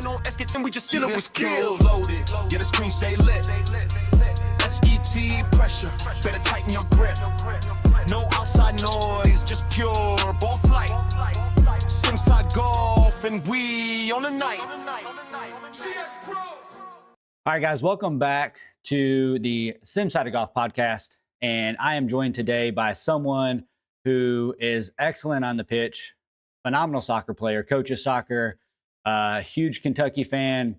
Playing on SK and we just seal it with skills. Loaded, yeah, the screen stay lit. SET pressure, better tighten your grip. No outside noise, just pure ball flight. Simside golf and we on the night. All right, guys, welcome back to the Side of Golf podcast. And I am joined today by someone who is excellent on the pitch, phenomenal soccer player, coaches soccer, huge Kentucky fan,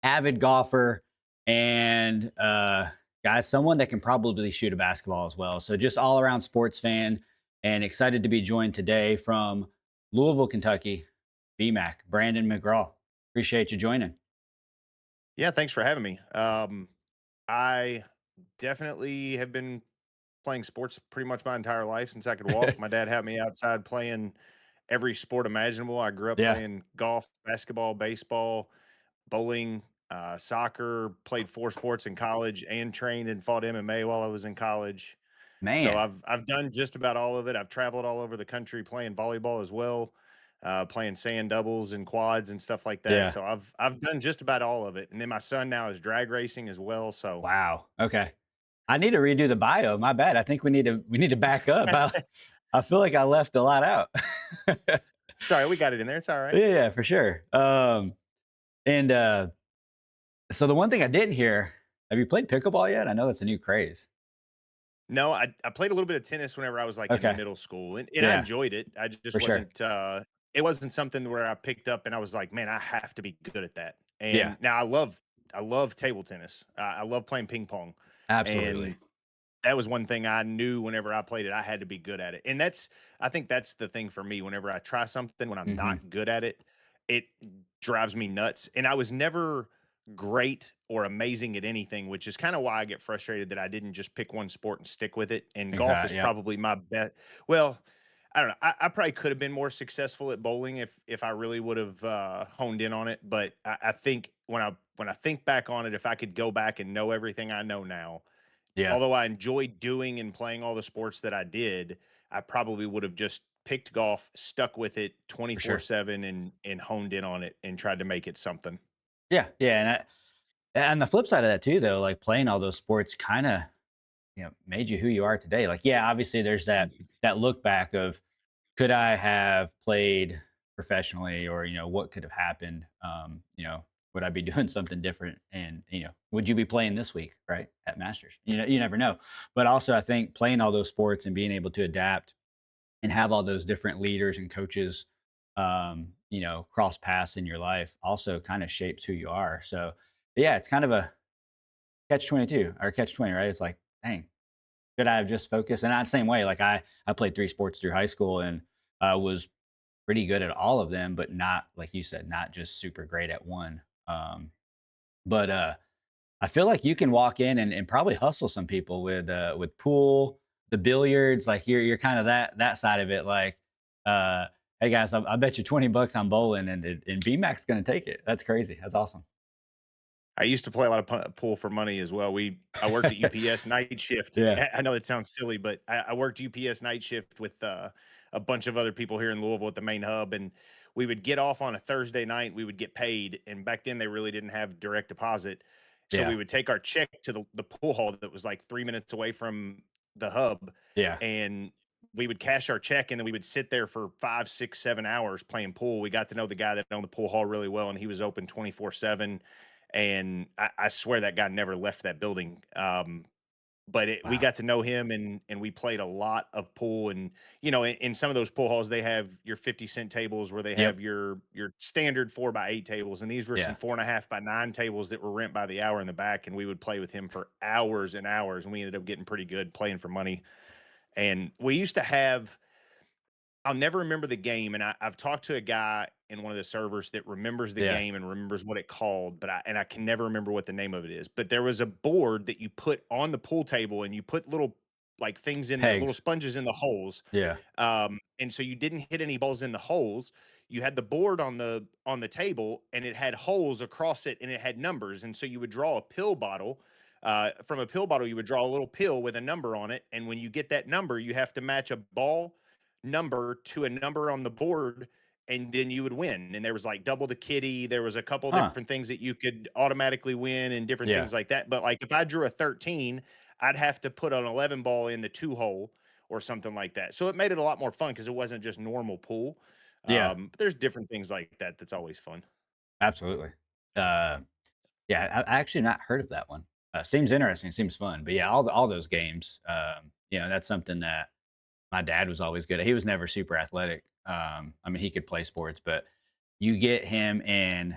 avid golfer, and guys, someone that can probably shoot a basketball as well. So just all around sports fan, and excited to be joined today from Louisville, Kentucky, BMack, Brandon McGraw. Appreciate you joining. Yeah, thanks for having me. I definitely have been playing sports pretty much my entire life since I could walk. My dad had me outside playing every sport imaginable. I grew up Yeah. playing golf, basketball, baseball, bowling, soccer, played 4 sports in college and trained and fought MMA while I was in college. So Man, I've done just about all of it. I've traveled all over the country playing volleyball as well, playing sand doubles and quads and stuff like that. yeah. So I've done just about all of it. And then my son now is drag racing as well. So Wow. Okay. I need to redo the bio. My bad. I think we need to back up. I feel like I left a lot out. sorry, we got it in there. It's all right. Yeah, for sure. And so the one thing I didn't hear, have you played pickleball yet? I know that's a new craze. No, I played a little bit of tennis whenever I was like Okay. in middle school, and I Yeah, enjoyed it. I just for sure. wasn't. It wasn't something where I picked up and I was like, man, I have to be good at that. Yeah, And now I love table tennis. I love playing ping pong, absolutely. and that was one thing I knew whenever I played it, I had to be good at it. And I think that's the thing for me. Whenever I try something, when I'm Hmm. not good at it, it drives me nuts. And I was never great or amazing at anything, which is kind of why I get frustrated that I didn't just pick one sport and stick with it. And golf is Exactly. Yep. probably my best. Well, I don't know. I probably could have been more successful at bowling if I really would have honed in on it. But I think when I think back on it, if I could go back and know everything I know now, Yeah, although I enjoyed doing and playing all the sports that I did, I probably would have just picked golf, stuck with it for sure. 24/7 and honed in on it and tried to make it something. Yeah, yeah. And the flip side of that too, though, like playing all those sports kind of, made you who you are today. Like, yeah, obviously there's that look back of could I have played professionally, or what could have happened. Would I be doing something different, and would you be playing this week, right, at Masters? You never know. But also I think playing all those sports and being able to adapt and have all those different leaders and coaches cross paths in your life also kind of shapes who you are. So yeah, it's kind of a catch 22 or catch 20, right? It's like, dang, could I have just focused? And not the same way. Like I played 3 sports through high school, and was pretty good at all of them, but not, like you said, not just super great at one. But I feel like you can walk in and probably hustle some people with pool, the billiards. Like you're kind of that side of it. Like, hey guys, I bet you $20 on bowling, and BMack's gonna take it. That's crazy. That's awesome. I used to play a lot of pool for money as well. I worked at UPS night shift. Yeah, I know it sounds silly, but I worked UPS night shift with a bunch of other people here in Louisville at the main hub, and we would get off on a Thursday night. We would get paid, and back then they really didn't have direct deposit, so yeah, we would take our check to the pool hall that was like 3 minutes away from the hub, yeah, and we would cash our check, and then we would sit there for 5, 6, 7 hours playing pool. We got to know the guy that owned the pool hall really well, and he was open 24/7. And I swear that guy never left that building. But we wow, got to know him, and we played a lot of pool. And in some of those pool halls, they have your 50-cent tables where they yep, have your standard 4x8 tables, and these were some yeah, 4.5x9 tables that were rent by the hour in the back. And we would play with him for hours and hours, and we ended up getting pretty good playing for money. And we used to have I'll never remember the game, and I've talked to a guy in one of the servers that remembers the yeah. game and remembers what it called, but I can never remember what the name of it is. But there was a board that you put on the pool table, and you put little like things in the little Pegs. sponges in the holes. Yeah, And so you didn't hit any balls in the holes. You had the board on the table, and it had holes across it, and it had numbers. And so you would draw a pill bottle. From a pill bottle, you would draw a little pill with a number on it, and when you get that number, you have to match a ball number to a number on the board, and then you would win. And there was like double the kitty. There was a couple Huh. different things that you could automatically win and different Yeah. things like that. But like if I drew a 13, I'd have to put an 11 ball in the two hole or something like that. So it made it a lot more fun because it wasn't just normal pool. Yeah. But there's different things like that that's always fun. Absolutely. Uh, yeah, I actually not heard of that one. Seems interesting. Seems fun. But yeah, all those games. That's something that my dad was always good at. He was never super athletic. I mean, he could play sports, but you get him in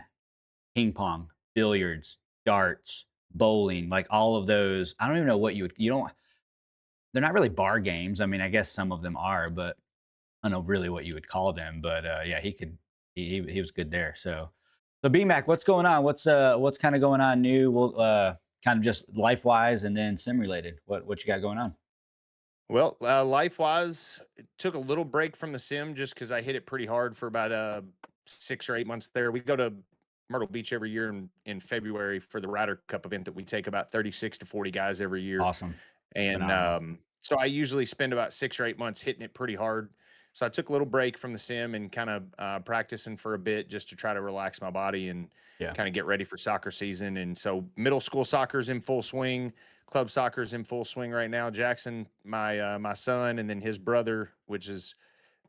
ping pong, billiards, darts, bowling, like all of those. I don't even know what you don't. They're not really bar games. I mean, I guess some of them are, but I don't know really what you would call them. But yeah, he could. He was good there. So BMac, what's going on? What's kind of going on new? Well, kind of just life wise, and then sim related. What you got going on? Well, life wise, it took a little break from the sim just because I hit it pretty hard for about 6 or 8 months there. We go to Myrtle Beach every year in February for the Ryder Cup event that we take about 36 to 40 guys every year. Awesome, And phenomenal. so I usually spend about 6 or 8 months hitting it pretty hard. So I took a little break from the sim and kind of practicing for a bit just to try to relax my body and Yeah, kind of get ready for soccer season. And so middle school soccer's in full swing, club soccer's in full swing right now. Jackson, my son, and then his brother, which is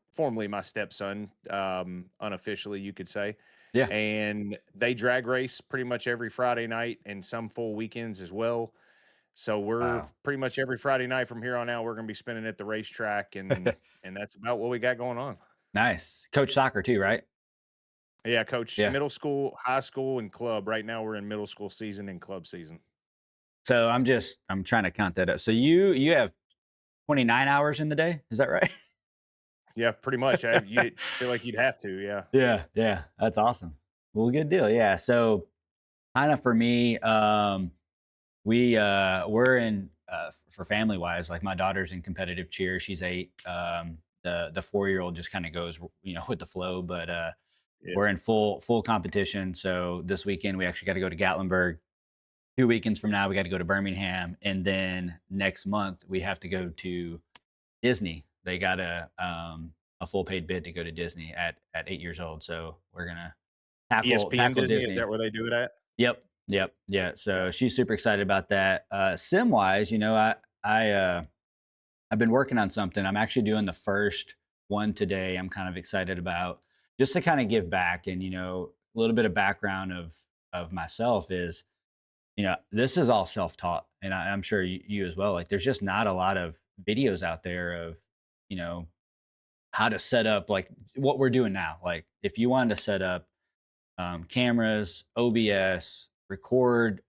formerly my stepson, unofficially you could say. yeah. And they drag race pretty much every Friday night and some full weekends as well. So we're Wow. pretty much every Friday night from here on out, we're gonna be spending at the racetrack, and that's about what we got going on. Nice. Coach soccer too, right? Yeah, coach Yeah. middle school, high school, and club. Right now we're in middle school season and club season. So I'm trying to count that up. So you have 29 hours in the day, is that right? Yeah, pretty much. You feel like you'd have to, yeah. Yeah, yeah, that's awesome. Well, good deal. Yeah. So kind of for me, we're in for family wise, like my daughter's in competitive cheer. She's 8. The 4-year-old just kind of goes, with the flow, but Yeah. we're in full competition. So this weekend we actually got to go to Gatlinburg. 2 weekends from now we got to go to Birmingham, and then next month we have to go to Disney. They got a full paid bid to go to Disney at 8 years old. So we're gonna ESPN tackle Disney, is Disney. that where they do it at? Yep, yep, yeah. Yeah. So she's super excited about that. Sim wise, I've been working on something. I'm actually doing the first one today. I'm kind of excited about just to kind of give back, and a little bit of background of myself is this is all self taught, and I'm sure you as well. Like, there's just not a lot of videos out there of you know how to set up like what we're doing now. Like, if you wanted to set up cameras, OBS, record,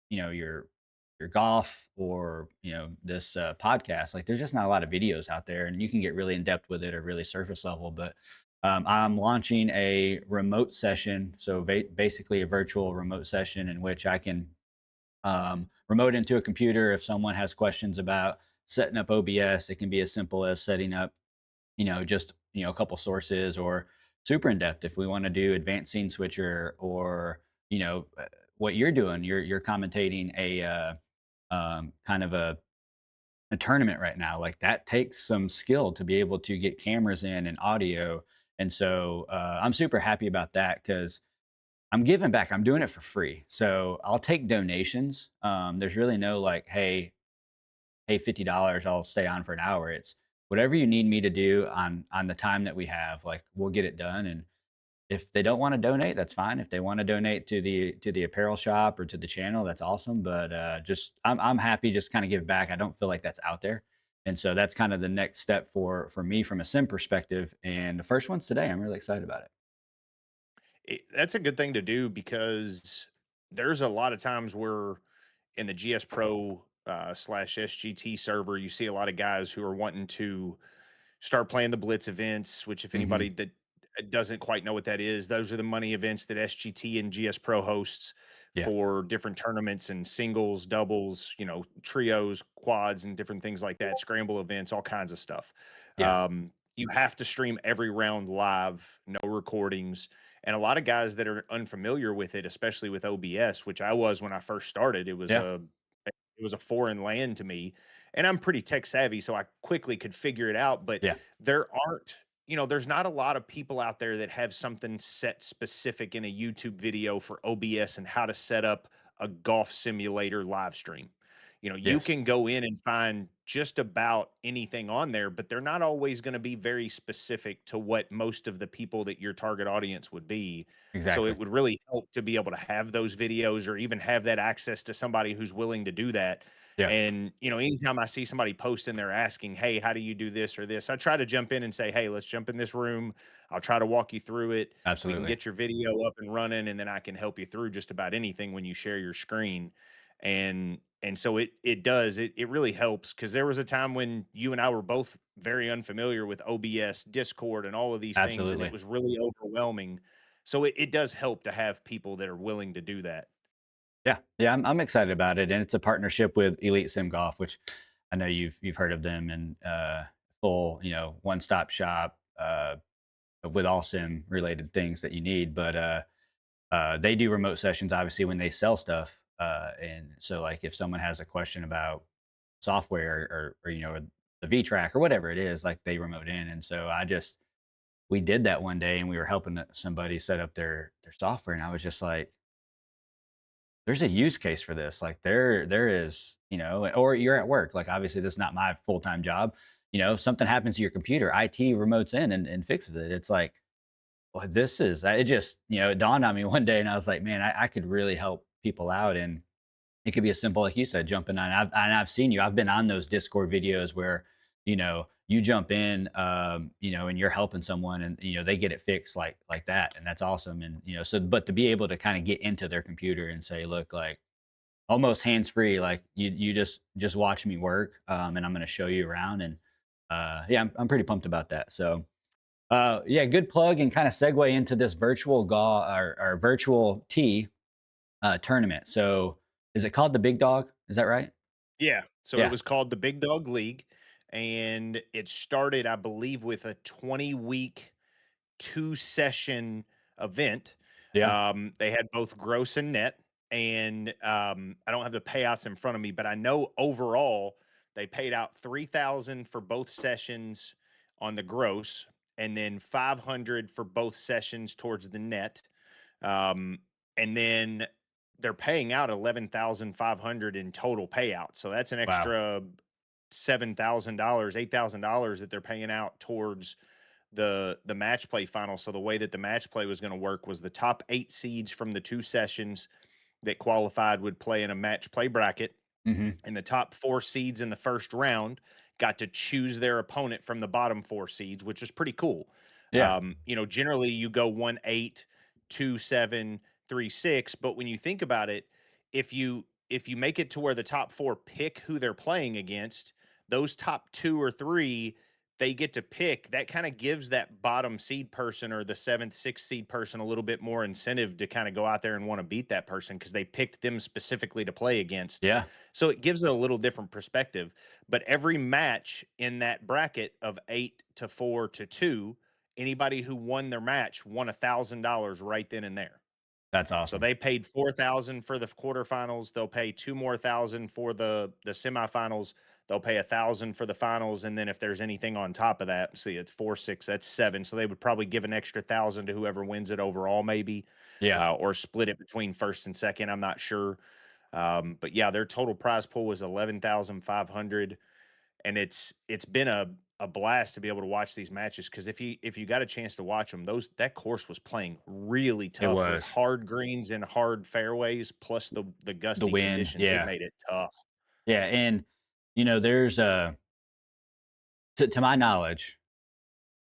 your golf or this podcast. Like, there's just not a lot of videos out there, and you can get really in depth with it or really surface level. But I'm launching a remote session, so basically a virtual remote session in which I can remote into a computer if someone has questions about setting up OBS. It can be as simple as setting up just a couple sources, or super in depth if we want to do advanced scene switcher, or what you're doing. You're commentating a kind of a tournament right now. Like, that takes some skill to be able to get cameras in and audio. And so I'm super happy about that because I'm giving back. I'm doing it for free. So I'll take donations. There's really no like, hey, pay $50, I'll stay on for an hour. It's whatever you need me to do on the time that we have, like, we'll get it done. And if they don't want to donate, that's fine. If they want to donate to the apparel shop or to the channel, that's awesome. But just I'm happy just kind of give back. I don't feel like that's out there. And so that's kind of the next step for me from a sim perspective. And the first one's today. I'm really excited about it. That's a good thing to do because there's a lot of times where in the GS Pro slash SGT server, you see a lot of guys who are wanting to start playing the Blitz events, which if Hmm. anybody that doesn't quite know what that is, those are the money events that SGT and GS Pro hosts Yeah. for different tournaments and singles, doubles, trios, quads, and different things like that, scramble events, all kinds of stuff. Yeah. You have to stream every round live, no recordings. And a lot of guys that are unfamiliar with it, especially with OBS, which I was when I first started, Yeah. it was a foreign land to me. And I'm pretty tech savvy, so I quickly could figure it out. But Yeah. there aren't there's not a lot of people out there that have something set specific in a YouTube video for OBS and how to set up a golf simulator live stream. You Yes, can go in and find just about anything on there, but they're not always going to be very specific to what most of the people that your target audience would be. So it exactly. would really help to be able to have those videos or even have that access to somebody who's willing to do that. Yeah, And, anytime I see somebody post and they're asking, "Hey, how do you do this or this?" I try to jump in and say, "Hey, let's jump in this room. I'll try to walk you through it. We can absolutely. get your video up and running, and then I can help you through just about anything when you share your screen." And so it really helps because there was a time when you and I were both very unfamiliar with OBS, Discord, and all of these things, and it Absolutely. was really overwhelming. So it does help to have people that are willing to do that. Yeah, yeah, I'm excited about it, and it's a partnership with Elite Sim Golf, which I know you've heard of them, and full one stop shop with all sim related things that you need. But they do remote sessions, obviously, when they sell stuff, and so like if someone has a question about software or the V track or whatever it is, like they remote in, and so we did that one day, and we were helping somebody set up their software, and I was just like, there's a use case for this. Like there is, or you're at work. Like obviously this is not my full-time job. If something happens to your computer, IT remotes in and fixes it. It's like, well, it just, it dawned on me one day and I was like, man, I could really help people out. And it could be as simple, like you said, jumping on. I've seen you. I've been on those Discord videos where, you jump in, and you're helping someone, and they get it fixed like that, and that's awesome. And so, but to be able to kind of get into their computer and say, look, like almost hands free, like you just watch me work, and I'm going to show you around, and yeah, I'm pretty pumped about that. So, yeah, good plug and kind of segue into this virtual golf or virtual tee tournament. So, is it called the Big Dog? Is that right? Yeah. So it Yeah. was called the Big Dog League, and it started, I believe, with a 20-week 2-session event. Yeah. They had both gross and net, and I don't have the payouts in front of me, but I know overall they paid out 3,000 for both sessions on the gross, and then 500 for both sessions towards the net. Um, and then they're paying out 11,500 in total payout. So that's an Wow. extra $7,000, $8,000 that they're paying out towards the match play final. So the way that the match play was going to work was the top 8 seeds from the 2 sessions that qualified would play in a match play bracket, Hmm. and the top 4 seeds in the first round got to choose their opponent from the bottom 4 seeds, which is pretty cool. Yeah. Generally you go 1-8, 2-7, 3-6, but when you think about it, if you make it to where the top 4 pick who they're playing against, those top 2 or 3 they get to pick. That kind of gives that bottom seed person or the 7th, 6th seed person a little bit more incentive to kind of go out there and want to beat that person because they picked them specifically to play against. Yeah. So it gives it a little different perspective. But every match in that bracket of 8 to 4 to 2, anybody who won their match won $1,000 right then and there. That's So awesome. they paid 4,000 for the quarterfinals. They'll pay 2 more thousand for the semifinals. They'll pay 1,000 for the finals, and then if there's anything on top of that, see, it's 4, 6, that's 7. So they would probably give an extra 1,000 to whoever wins it overall, maybe, Yeah. or split it between first and second. I'm not sure. But yeah, their total prize pool was 11,500, and it's been a blast to be able to watch these matches because if you got a chance to watch them, that course was playing really It tough with was hard greens and hard fairways, plus the the gusty win. conditions. It Yeah. made it tough. Yeah. And there's to my knowledge,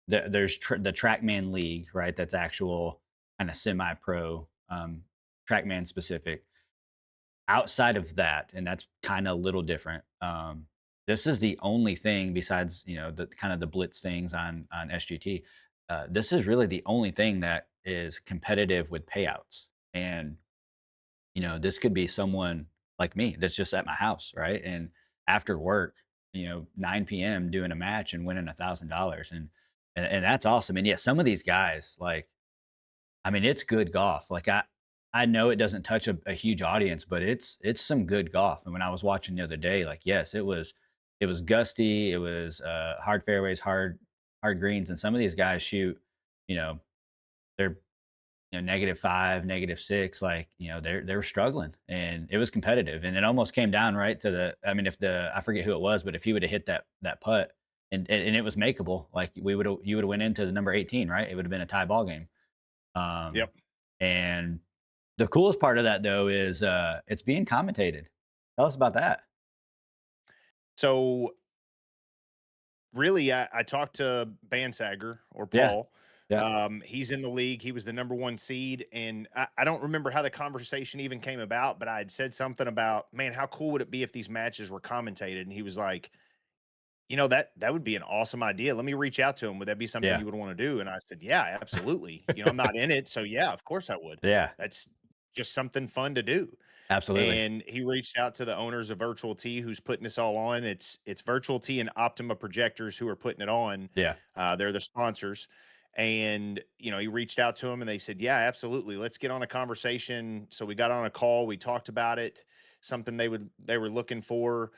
there's the TrackMan League, right? That's actual kind of semi-pro, TrackMan specific. Outside of that, and that's kind of a little different. This is the only thing besides the kind of the blitz things on SGT. This is really the only thing that is competitive with payouts, and this could be someone like me that's just at my house, right? And after work, 9 p.m. doing a match and winning $1,000, and that's awesome. And yet, some of these guys, like, I mean, it's good golf. Like I know it doesn't touch a huge audience, but it's some good golf. And when I was watching the other day, like, yes, it was gusty, it was hard fairways, hard. hard greens, and some of these guys shoot, you know, they're -5, -6, like, they were struggling, and it was competitive, and it almost came down right to the. I mean, if the I forget who it was, but if he would have hit that putt, and it was makeable, like you would have went into the number 18, right? It would have been a tie ball game. Um, Yep. and the coolest part of that though is it's being commentated. Tell us about that. So really, I talked to Bansager or Yeah, Paul. yeah, He's in the league. He was the number one seed, and I don't remember how the conversation even came about, but I had said something about, man, how cool would it be if these matches were commentated? And he was like, that would be an awesome idea. Let me reach out to him. Would that be something yeah, you would want to do? And I said, yeah, absolutely. I'm not in it, so yeah, of course I would. yeah, That's just something fun to do. absolutely. And he reached out to the owners of Virtual T, who's putting this all on. It's Virtual T and Optima Projectors who are putting it on. Yeah, They're the sponsors. And he reached out to them and they said, yeah, absolutely. Let's get on a conversation. So we got on a call, we talked about it, something they were looking for,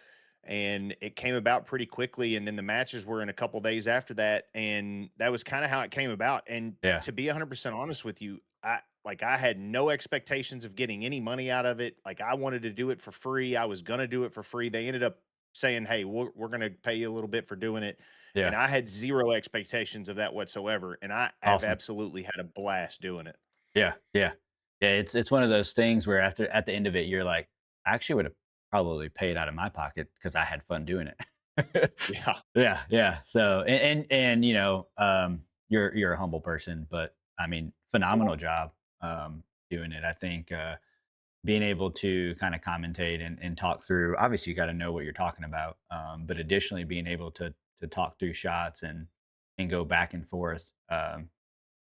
and it came about pretty quickly. And then the matches were in a couple days after that. And that was kind of how it came about. And yeah, to be 100% honest with you, I had no expectations of getting any money out of it. Like I wanted to do it for free. I was gonna do it for free. They ended up saying, "Hey, we're gonna pay you a little bit for doing it," and yeah. I had zero expectations of that whatsoever. And I have Awesome. absolutely had a blast doing it. Yeah, yeah, yeah. It's one of those things where after at the end of it, you're like, I actually would have probably paid out of my pocket because I had fun doing it. Yeah. Yeah, yeah. So you're a humble person, but I mean, phenomenal job doing it. I think being able to kind of commentate and talk through. Obviously, you got to know what you're talking about, but additionally, being able to talk through shots and go back and forth.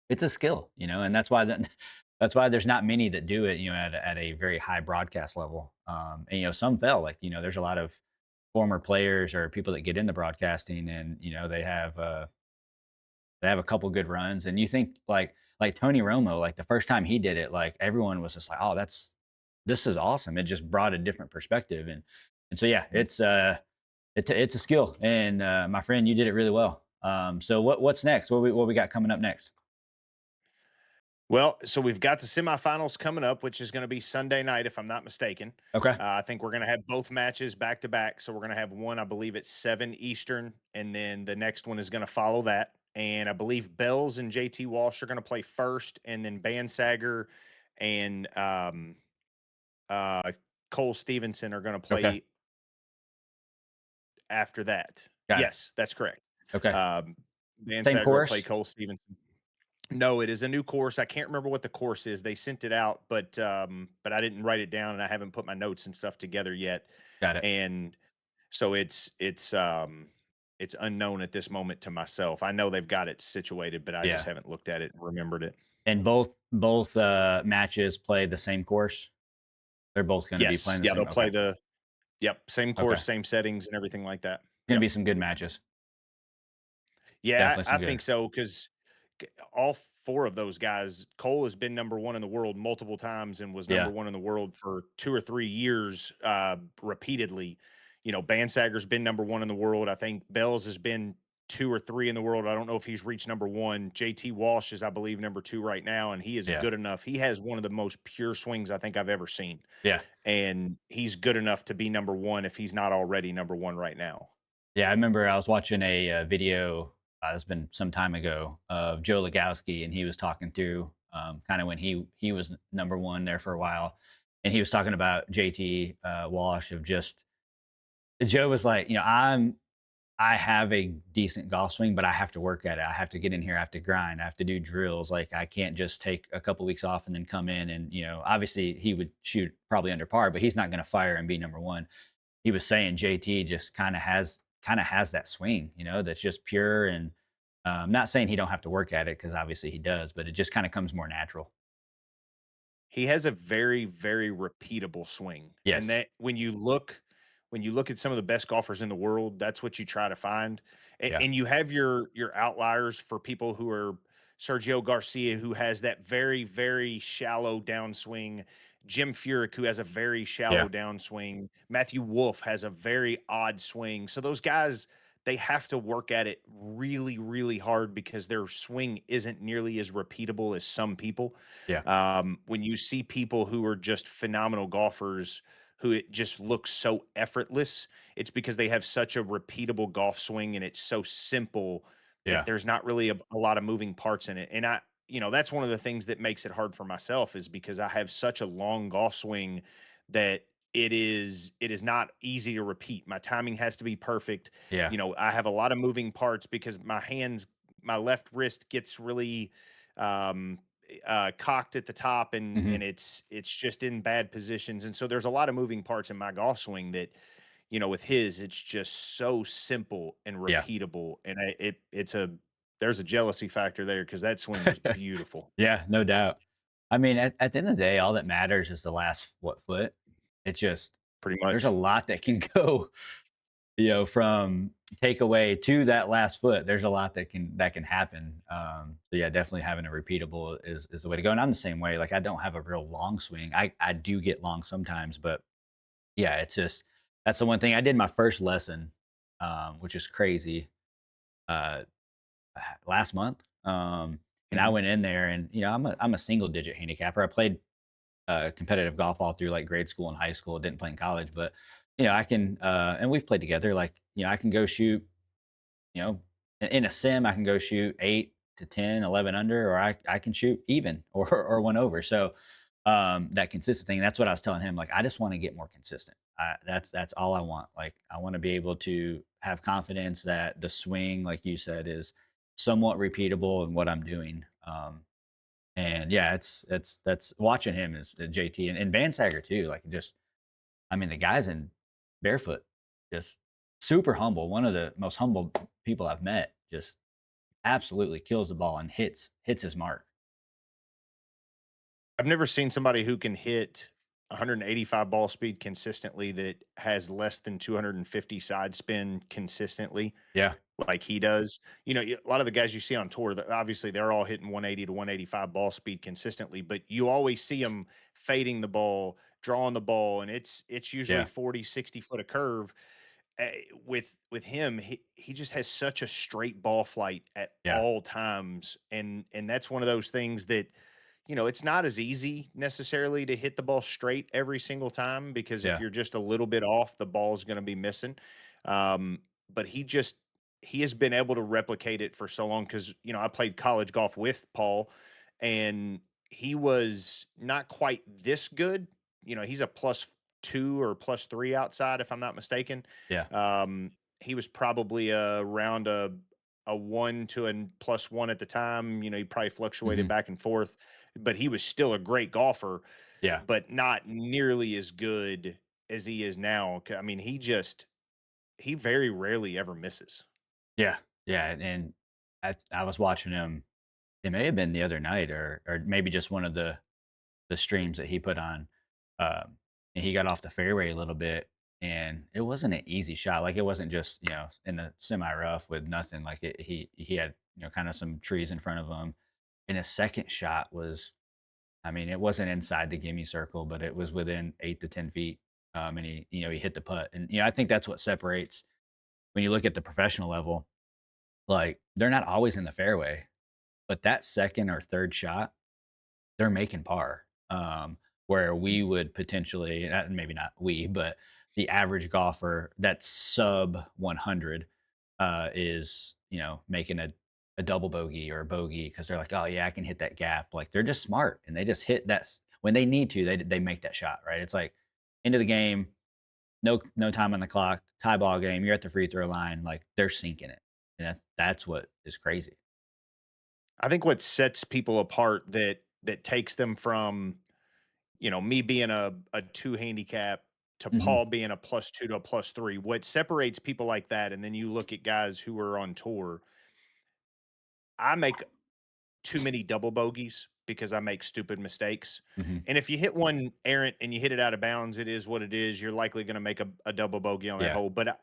It's a skill, and that's why there's not many that do it, at a very high broadcast level. And some fail. Like there's a lot of former players or people that get into broadcasting, and they have a couple good runs, and you think like Tony Romo, like the first time he did it, like everyone was just like, oh, this is awesome. It just brought a different perspective, and so yeah, it's a skill, and my friend, you did it really well. So what's next? What we got coming up next? Well, so we've got the semifinals coming up, which is going to be Sunday night, if I'm not mistaken. Okay. I think we're going to have both matches back to back. So we're going to have one, I believe, at 7 Eastern, and then the next one is going to follow that. And I believe Bells and JT Walsh are going to play first, and then Bansager and uh, Cole Stevenson are going to Okay. play after that. Got it. Yes, that's correct. Okay. Um, Same Bansager will play course? Cole Stevenson. No, it is a new course. I can't remember what the course is. They sent it out, but I didn't write it down and I haven't put my notes and stuff together yet. Got it. And so it's unknown at this moment to myself. I know they've got it situated, but I just Yeah. haven't looked at it and remembered it. And both matches play the same course? They're both gonna be Yes. playing the Yeah, same. they'll Okay. play same Okay. course, same settings and everything like that. Gonna Yep. be some good matches. Yeah, Definitely I some think good. so because all four of those guys, Cole has been number one in the world multiple times and was number Yeah. one in the world for 2 or 3 years repeatedly. Bansager's been number one in the world. I think Bells has been 2 or 3 in the world. I don't know if he's reached number one. JT Walsh is, I believe, number two right now, and he is Yeah. good enough. He has one of the most pure swings I think I've ever seen, Yeah. and he's good enough to be number one if he's not already number one right now. Yeah, I remember I was watching a, video, it's been some time ago, of Joe Legowski, and he was talking through, kinda when he was number 1 there for a while, and he was talking about JT, Walsh of just Joe was like, I have a decent golf swing, but I have to work at it. I have to get in here. I have to grind. I have to do drills. Like I can't just take a couple weeks off and then come in and, obviously he would shoot probably under par, but he's not going to fire and be number one. He was saying JT just kind of has that swing, that's just pure. And not saying he don't have to work at it because obviously he does, but it just kind of comes more natural. He has a very, very repeatable swing, and Yes. that when you look at some of the best golfers in the world, that's what you try to find, Yeah. and you have your outliers for people who are Sergio Garcia, who has that very, very shallow downswing, Jim Furyk, who has a very Yeah. shallow downswing, Matthew Wolf has a very odd swing, so those guys, they have to work at it really, really hard because their swing isn't nearly as repeatable as some people. Yeah. When you see people who are just phenomenal golfers who it just looks so effortless, it's because they have such a repeatable golf swing and it's so simple that Yeah. there's not really a lot of moving parts in it. And that's one of the things that makes it hard for myself is because I have such a long golf swing that it is not easy to repeat. My timing has to be perfect. Yeah. I have a lot of moving parts because my left wrist gets really um cocked at the top and Mhm. it's just in bad positions. And so there's a lot of moving parts in my golf swing that, with his, it's just so simple and Yeah. repeatable. And there's a jealousy factor there because that swing was beautiful, Yeah, no doubt. I mean, at the end of the day, all that matters is the last foot. It's just pretty there's a much. lot that can go, from takeaway to that last foot. There's a lot that can happen. So yeah, definitely having a repeatable is the way to go. And I'm the same way. Like I don't have a real long swing. I do get long sometimes, but yeah, it's just that's the one thing. I did my first lesson, which is crazy. Uh, last month. And I Mhm. went in there and I'm a single digit handicapper. I played competitive golf all through like grade school and high school. Didn't play in college, but I can and we've played together. Like I can go shoot. You know, in a sim, I can go shoot 8 to 10, 11 under, or I can shoot even or one over. So that consistent thing. That's what I was telling him. Like I just want to get more consistent. That's all I want. Like I want to be able to have confidence that the swing, like you said, is somewhat repeatable in what I'm doing. And yeah, it's that's watching him is JT and Van Sager too. Like just I mean the guy's in barefoot, just super humble. One of the most humble people I've met. Just absolutely kills the ball and hits his mark. I've never seen somebody who can hit 185 ball speed consistently that has less than 250 side spin consistently Yeah, like he does. A lot of the guys you see on tour, that obviously they're all hitting 180 to 185 ball speed consistently, but you always see them fading the ball, drawing the ball, and it's usually yeah, 40, 60 foot of curve. With him, he just has such a straight ball flight at yeah, all times, and that's one of those things that it's not as easy necessarily to hit the ball straight every single time because if yeah, you're just a little bit off, the ball's going to be missing. Um, but he has been able to replicate it for so long because I played college golf with Paul, and he was not quite this good. He's a +2 or +3 outside, if I'm not mistaken. yeah. Um, he was probably around a 1 to a +1 at the time. He probably fluctuated Mhm. back and forth, but he was still a great golfer, Yeah, but not nearly as good as he is now. I mean, he very rarely ever misses. yeah, yeah. And I was watching him. It may have been the other night, or maybe just one of the streams that he put on. And he got off the fairway a little bit, and it wasn't an easy shot. Like it wasn't just in the semi rough with nothing. Like he had kind of some trees in front of him, and his second shot was. I mean, it wasn't inside the gimme circle, but it was within 8 to 10 feet. And he hit the putt, and I think that's what separates when you look at the professional level. Like they're not always in the fairway, but that second or third shot, they're making par. Where we would potentially, maybe not we, but the average golfer that's sub 100 is, making a double bogey or a bogey because they're like, oh, yeah, I can hit that gap. Like they're just smart and they just hit that when they need to, they make that shot, right? It's like end of the game, no time on the clock, tie ball game, you're at the free throw line, like they're sinking it. And that's what is crazy. I think what sets people apart that takes them from, me being a 2 handicap to Hmm. Paul being a +2 to a +3, what separates people like that, and then you look at guys who are on tour, I make too many double bogeys because I make stupid mistakes. Hmm. And if you hit one errant and you hit it out of bounds, it is what it is. You're likely going to make a double bogey on that Yeah. hole. But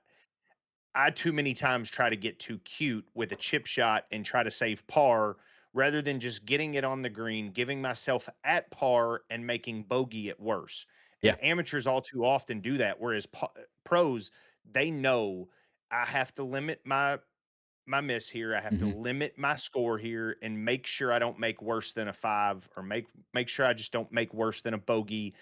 I too many times try to get too cute with a chip shot and try to save par rather than just getting it on the green, giving myself at par and making bogey it worse. Yeah. And amateurs all too often do that, whereas pros, they know I have to limit my miss here. I have to Hmm. limit my score here and make sure I don't make worse than a 5 or make sure I just don't make worse than a bogey,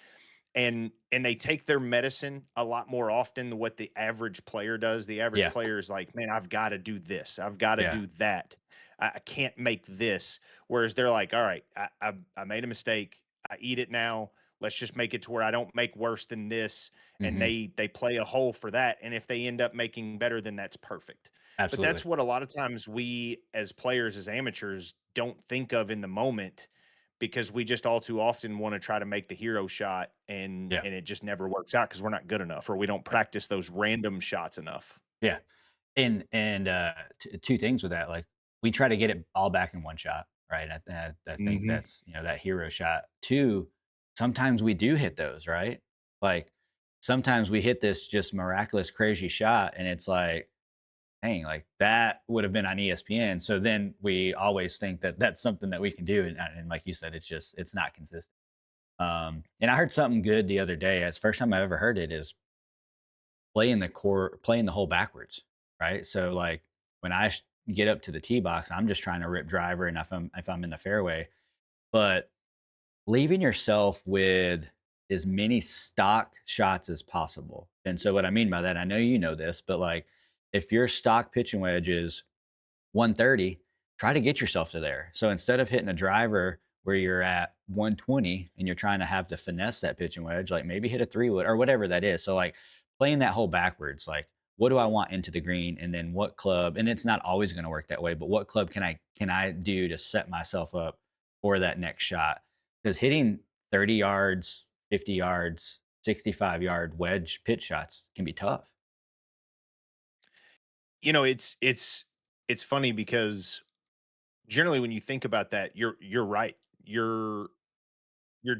and they take their medicine a lot more often than what the average player does. The average Yeah, player is like, "Man, I've gotta do this. I've gotta yeah, do that. I can't make this." Whereas they're like, "All right, I made a mistake. I eat it now. Let's just make it to where I don't make worse than this." And hmm, they play a hole for that, and if they end up making better, then that's perfect. But absolutely. that's what a lot of times we as players, as amateurs, don't think of in the moment because we just all too often want to try to make the hero shot Yeah, and it just never works out because we're not good enough or we don't yeah, practice those random shots enough. yeah. And two things with that, like we try to get it all back in one shot, right? I think Hmm. that's that hero shot. Two, sometimes we do hit those, right? Like sometimes we hit this just miraculous crazy shot, and it's like, dang, like that would have been on ESPN. So then we always think that that's something that we can do, and like you said, it's not consistent. And I heard something good the other day. It's the first time I ever heard it is playing the hole backwards, right? So like when get up to the tee box, I'm just trying to rip driver, and if I'm in the fairway, but leaving yourself with as many stock shots as possible. And so what I mean by that, I know you know this, but like if your stock pitching wedge is 130, try to get yourself to there. So instead of hitting a driver where you're at 120 and you're trying to have to finesse that pitching wedge, like maybe hit a 3 wood or whatever that is. So like playing that hole backwards, like what do I want into the green, and then what club, and it's not always going to work that way, but what club can I do to set myself up for that next shot? Because hitting 30 yards, 50 yards, 65-yard wedge pitch shots can be tough. You know, it's funny because generally when you think about that, you're right. You're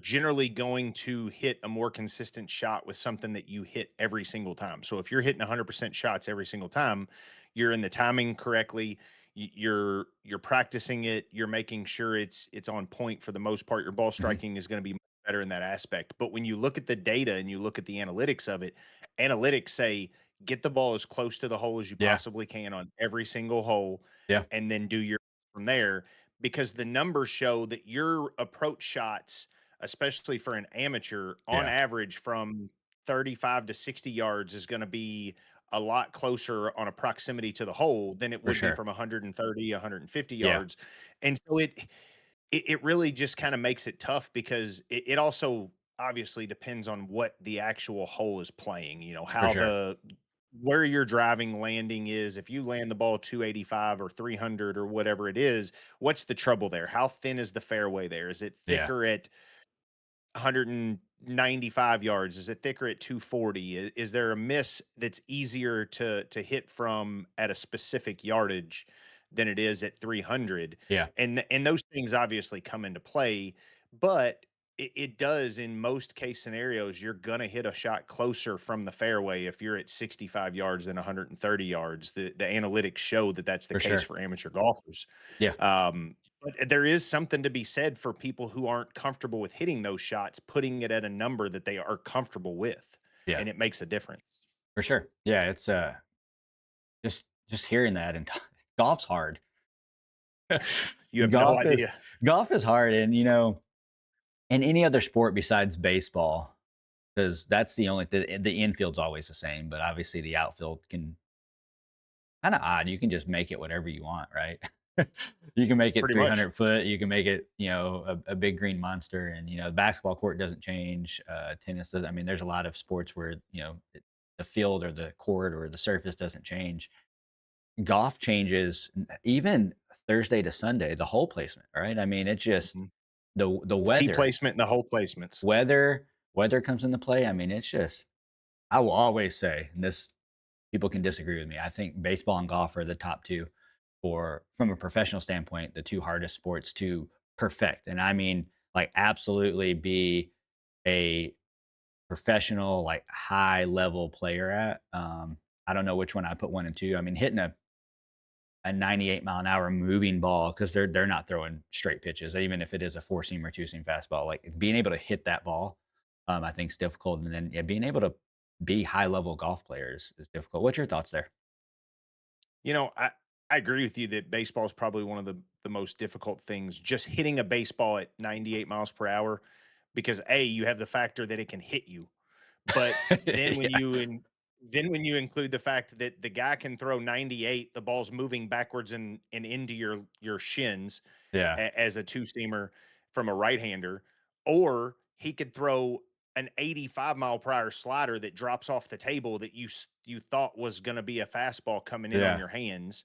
generally going to hit a more consistent shot with something that you hit every single time. So if you're hitting 100% shots every single time, you're in the timing correctly. You're practicing it. You're making sure it's on point for the most part. Your ball Mhm. striking is going to be better in that aspect. But when you look at the data and you look at the analytics of it, analytics say get the ball as close to the hole as you Yeah. possibly can on every single hole, Yeah. and then do your from there because the numbers show that your approach shots, especially for an amateur, on Yeah. average from 35 to 60 yards is going to be a lot closer on a proximity to the hole than it For would be sure. from 130, 150 Yeah. yards. And so it really just kind of makes it tough because it also obviously depends on what the actual hole is playing, For how sure. the where your driving landing is. If you land the ball 285 or 300 or whatever it is, what's the trouble there? How thin is the fairway there? Is it Yeah. thicker at 195 yards? Is it thicker at 240? Is there a miss that's easier to hit from at a specific yardage than it is at 300? Yeah. And those things obviously come into play, but it does in most case scenarios. You're gonna hit a shot closer from the fairway if you're at 65 yards than 130 yards. The analytics show that that's the For case sure. for amateur golfers. Yeah. But there is something to be said for people who aren't comfortable with hitting those shots, putting it at a number that they are comfortable with, Yeah. and it makes a difference. For sure. Yeah, it's just hearing that, and golf's hard. You have no Golf is idea. golf is hard, and in any other sport besides baseball, because that's the infield's always the same, but obviously the outfield can kinda odd. You can just make it whatever you want, right? You can make it Pretty much. 300 foot, you can make it, a big green monster, and, the basketball court doesn't change, tennis does I mean, there's a lot of sports where, the field or the court or the surface doesn't change. Golf changes even Thursday to Sunday, the hole placement, right? I mean, it just Mhm. the The tee weather placement and the hole placements. weather weather comes into play. I mean, it's just I will always say, and this people can disagree with me. I think baseball and golf are the top 2 for from a professional standpoint, the 2 hardest sports to perfect. And I mean, like, absolutely be a professional, like, high level player at. I don't know which one I put 1 and 2. I mean, hitting a 98-mile-an-hour moving ball because they're not throwing straight pitches, even if it is a four-seam or two-seam fastball. Like, being able to hit that ball, I think is difficult, and then, yeah, being able to be high-level golf players is difficult. What's your thoughts there? I agree with you that baseball is probably one of the most difficult things. Just hitting a baseball at 98 miles per hour, because A, you have the factor that it can hit you, but Yeah. then when you include the fact that the guy can throw 98, the ball's moving backwards and into your shins Yeah. as a two-seamer from a right-hander, or he could throw an 85-mile-per-hour slider that drops off the table that you thought was gonna be a fastball coming in on Yeah. your hands,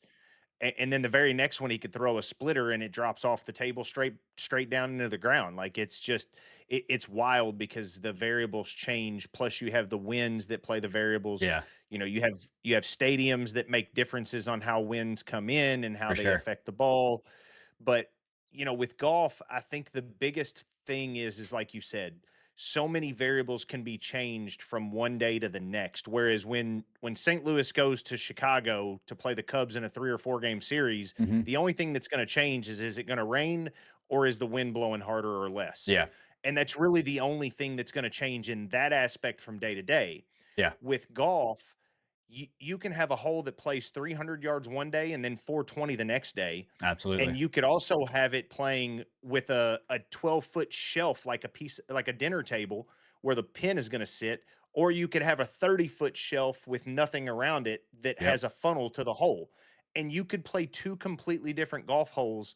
and then the very next one he could throw a splitter and it drops off the table straight down into the ground. Like, it's just it's wild because the variables change. Plus, you have the winds that play the variables. Yeah. You have stadiums that make differences on how winds come in and how For they sure. affect the ball. But with golf, I think the biggest thing is like you said, so many variables can be changed from one day to the next. Whereas when St. Louis goes to Chicago to play the Cubs in a 3 or 4 game series, Mhm. the only thing that's going to change is it going to rain or is the wind blowing harder or less? Yeah. And that's really the only thing that's going to change in that aspect from day to day. Yeah. With golf, you can have a hole that plays 300 yards one day and then 420 the next day. Absolutely. And you could also have it playing with a 12-foot shelf, like a piece, like a dinner table where the pin is going to sit. Or you could have a 30-foot shelf with nothing around it that Yep. has a funnel to the hole. And you could play two completely different golf holes,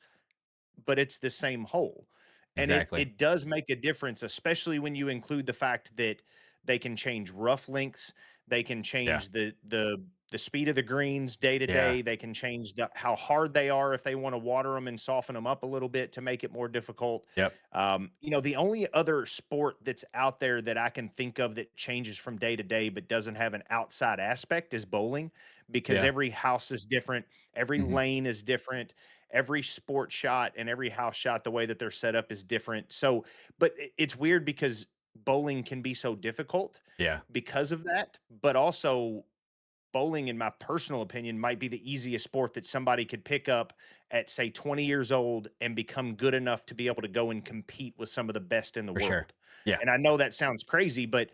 but it's the same hole. And it Exactly. it does make a difference, especially when you include the fact that they can change rough lengths, they can Yeah. change the speed of the greens day to Yeah. day, they can change how hard they are if they want to water them and soften them up a little bit to make it more difficult. Yep. The only other sport that's out there that I can think of that changes from day to day but doesn't have an outside aspect is bowling, because Yeah. every house is different, every Mhm. lane is different, every sport shot and every house shot, the way that they're set up is different. So, but it's weird because bowling can be so difficult Yeah. because of that, but also bowling, in my personal opinion, might be the easiest sport that somebody could pick up at, say, 20 years old and become good enough to be able to go and compete with some of the best in the For sure. world. Yeah. And I know that sounds crazy, but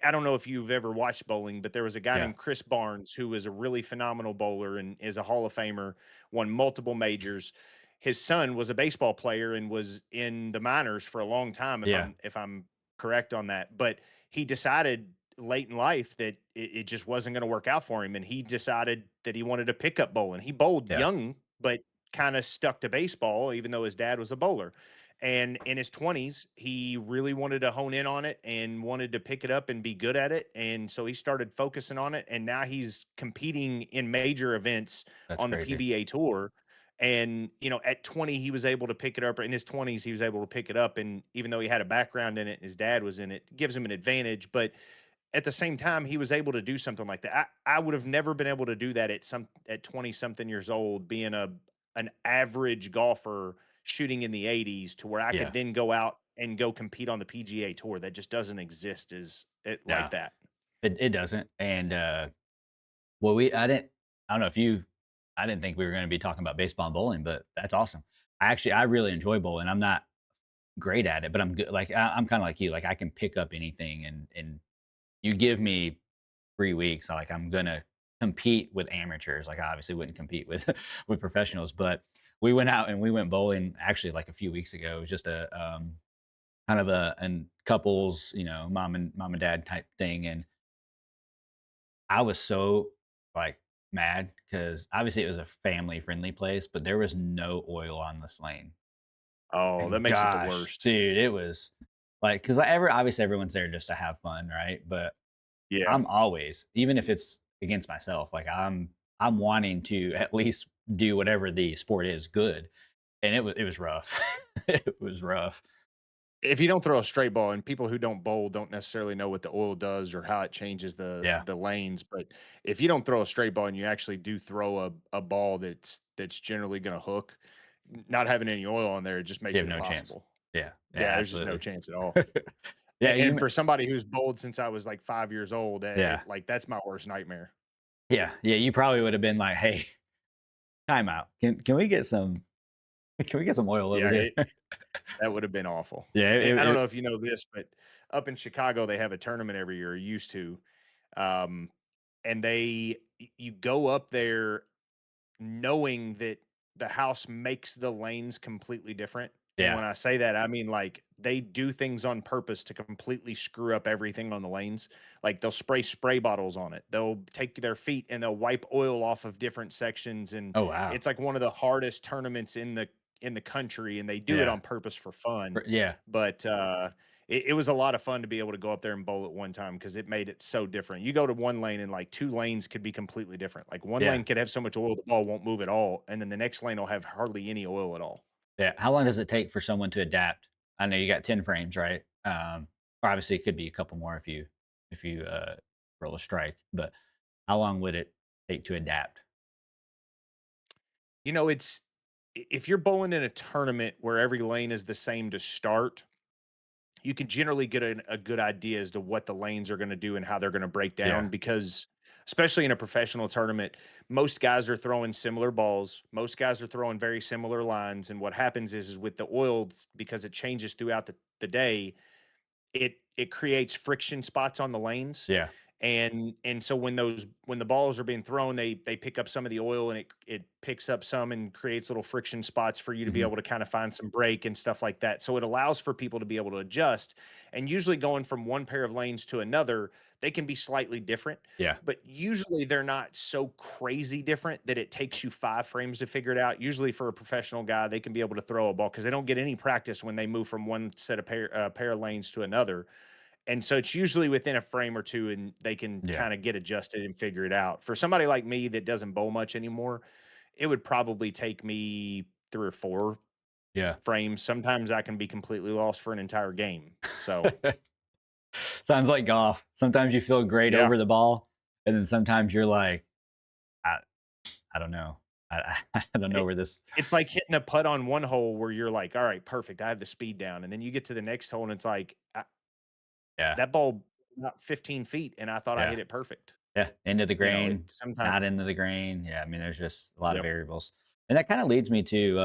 I don't know if you've ever watched bowling, but there was a guy Yeah. named Chris Barnes who is a really phenomenal bowler and is a Hall of Famer, won multiple majors. His son was a baseball player and was in the minors for a long time, if Yeah. I'm correct on that. But he decided late in life that it just wasn't going to work out for him. And he decided that he wanted to pick up bowling. He bowled Yeah. young, but kind of stuck to baseball, even though his dad was a bowler. And in his 20s, he really wanted to hone in on it and wanted to pick it up and be good at it. And so he started focusing on it. And now he's competing in major events That's on the crazy. PBA tour. And, at 20, he was able to pick it up. In his 20s, he was able to pick it up. And even though he had a background in it, his dad was in it, gives him an advantage. But at the same time, he was able to do something like that. I would have never been able to do that at 20 something years old, being an average golfer shooting in the 80s, to where I could Yeah. then go out and go compete on the PGA tour. That just doesn't exist as it like Yeah. that. It doesn't. And well, I don't know if you I didn't think we were gonna be talking about baseball and bowling, but that's awesome. I really enjoy bowling. I'm not great at it, but I'm good. Like I'm kind of like you. Like I can pick up anything, and you give me 3 weeks, like I'm gonna compete with amateurs. Like I obviously wouldn't compete with with professionals, but we went out and we went bowling actually like a few weeks ago. It was just a kind of a and couples, mom and dad type thing, and I was so like mad because obviously it was a family friendly place, but there was no oil on this lane. Oh, that And makes it the gosh, worst. dude, it was like because obviously everyone's there just to have fun, right? But Yeah. I'm always, even if it's against myself, like I'm wanting to at least do whatever the sport is good. And it was rough. It was rough. If you don't throw a straight ball, and people who don't bowl don't necessarily know what the oil does or how it changes the Yeah. the lanes, but if you don't throw a straight ball and you actually do throw a ball that's generally going to hook, not having any oil on there, it just You makes have it no chance. impossible. Yeah. Yeah, Yeah, there's just no absolutely. chance at all. Yeah, And for somebody who's bowled since I was like 5 years old, yeah. like, that's my worst nightmare. Yeah. Yeah, you probably would have been like, "Hey, time out. Can we get some can we get some oil over Yeah, here?" that would have been awful. Yeah, I don't know if you know this, but up in Chicago, they have a tournament every year, or used to. Um, and you go up there. knowing that the house makes the lanes completely different. And Yeah. when I say that, I mean like they do things on purpose to completely screw up everything on the lanes. Like they'll spray bottles on it. They'll take their feet and they'll wipe oil off of different sections. And Oh, wow. it's like one of the hardest tournaments in the country, and they do it Yeah. on purpose for fun. Yeah. But it was a lot of fun to be able to go up there and bowl at one time because it made it so different. You go to one lane and like two lanes could be completely different. Like one Yeah. lane could have so much oil the ball won't move at all, and then the next lane will have hardly any oil at all. Yeah. How long does it take for someone to adapt? I know you got 10 frames, right? Or obviously it could be a couple more if you roll a strike, but how long would it take to adapt? It's if you're bowling in a tournament where every lane is the same to start, you can generally get a good idea as to what the lanes are going to do and how they're going to break Yeah. down because especially in a professional tournament, most guys are throwing similar balls, most guys are throwing very similar lines, and what happens is with the oils, because it changes throughout the day, it creates friction spots on the lanes. Yeah. And so when the balls are being thrown, they pick up some of the oil, and it picks up some and creates little friction spots for you to be Hmm. able to kind of find some break and stuff like that. So it allows for people to be able to adjust. And usually going from one pair of lanes to another, they can be slightly different, Yeah. but usually they're not so crazy different that it takes you 5 frames to figure it out. Usually for a professional guy, they can be able to throw a ball because they don't get any practice when they move from one set of pair of lanes to another. And so it's usually within a frame or two, and they can Yeah. kind of get adjusted and figure it out. For somebody like me that doesn't bowl much anymore, it would probably take me 3 or 4 Yeah. frames. Sometimes I can be completely lost for an entire game. So Sounds like golf. Sometimes you feel great yeah, over the ball, and then sometimes you're like, I, I don't know. I don't know it, where this. it's like hitting a putt on one hole where you're like, all right, perfect. I have the speed down. And then you get to the next hole and it's like, Yeah. that ball not 15 feet. And I thought I Yeah. hit it perfect. Yeah. Into the It grain, sometimes, not into the grain. Yeah. I mean, there's just a lot of yep. variables, and that kind of leads me to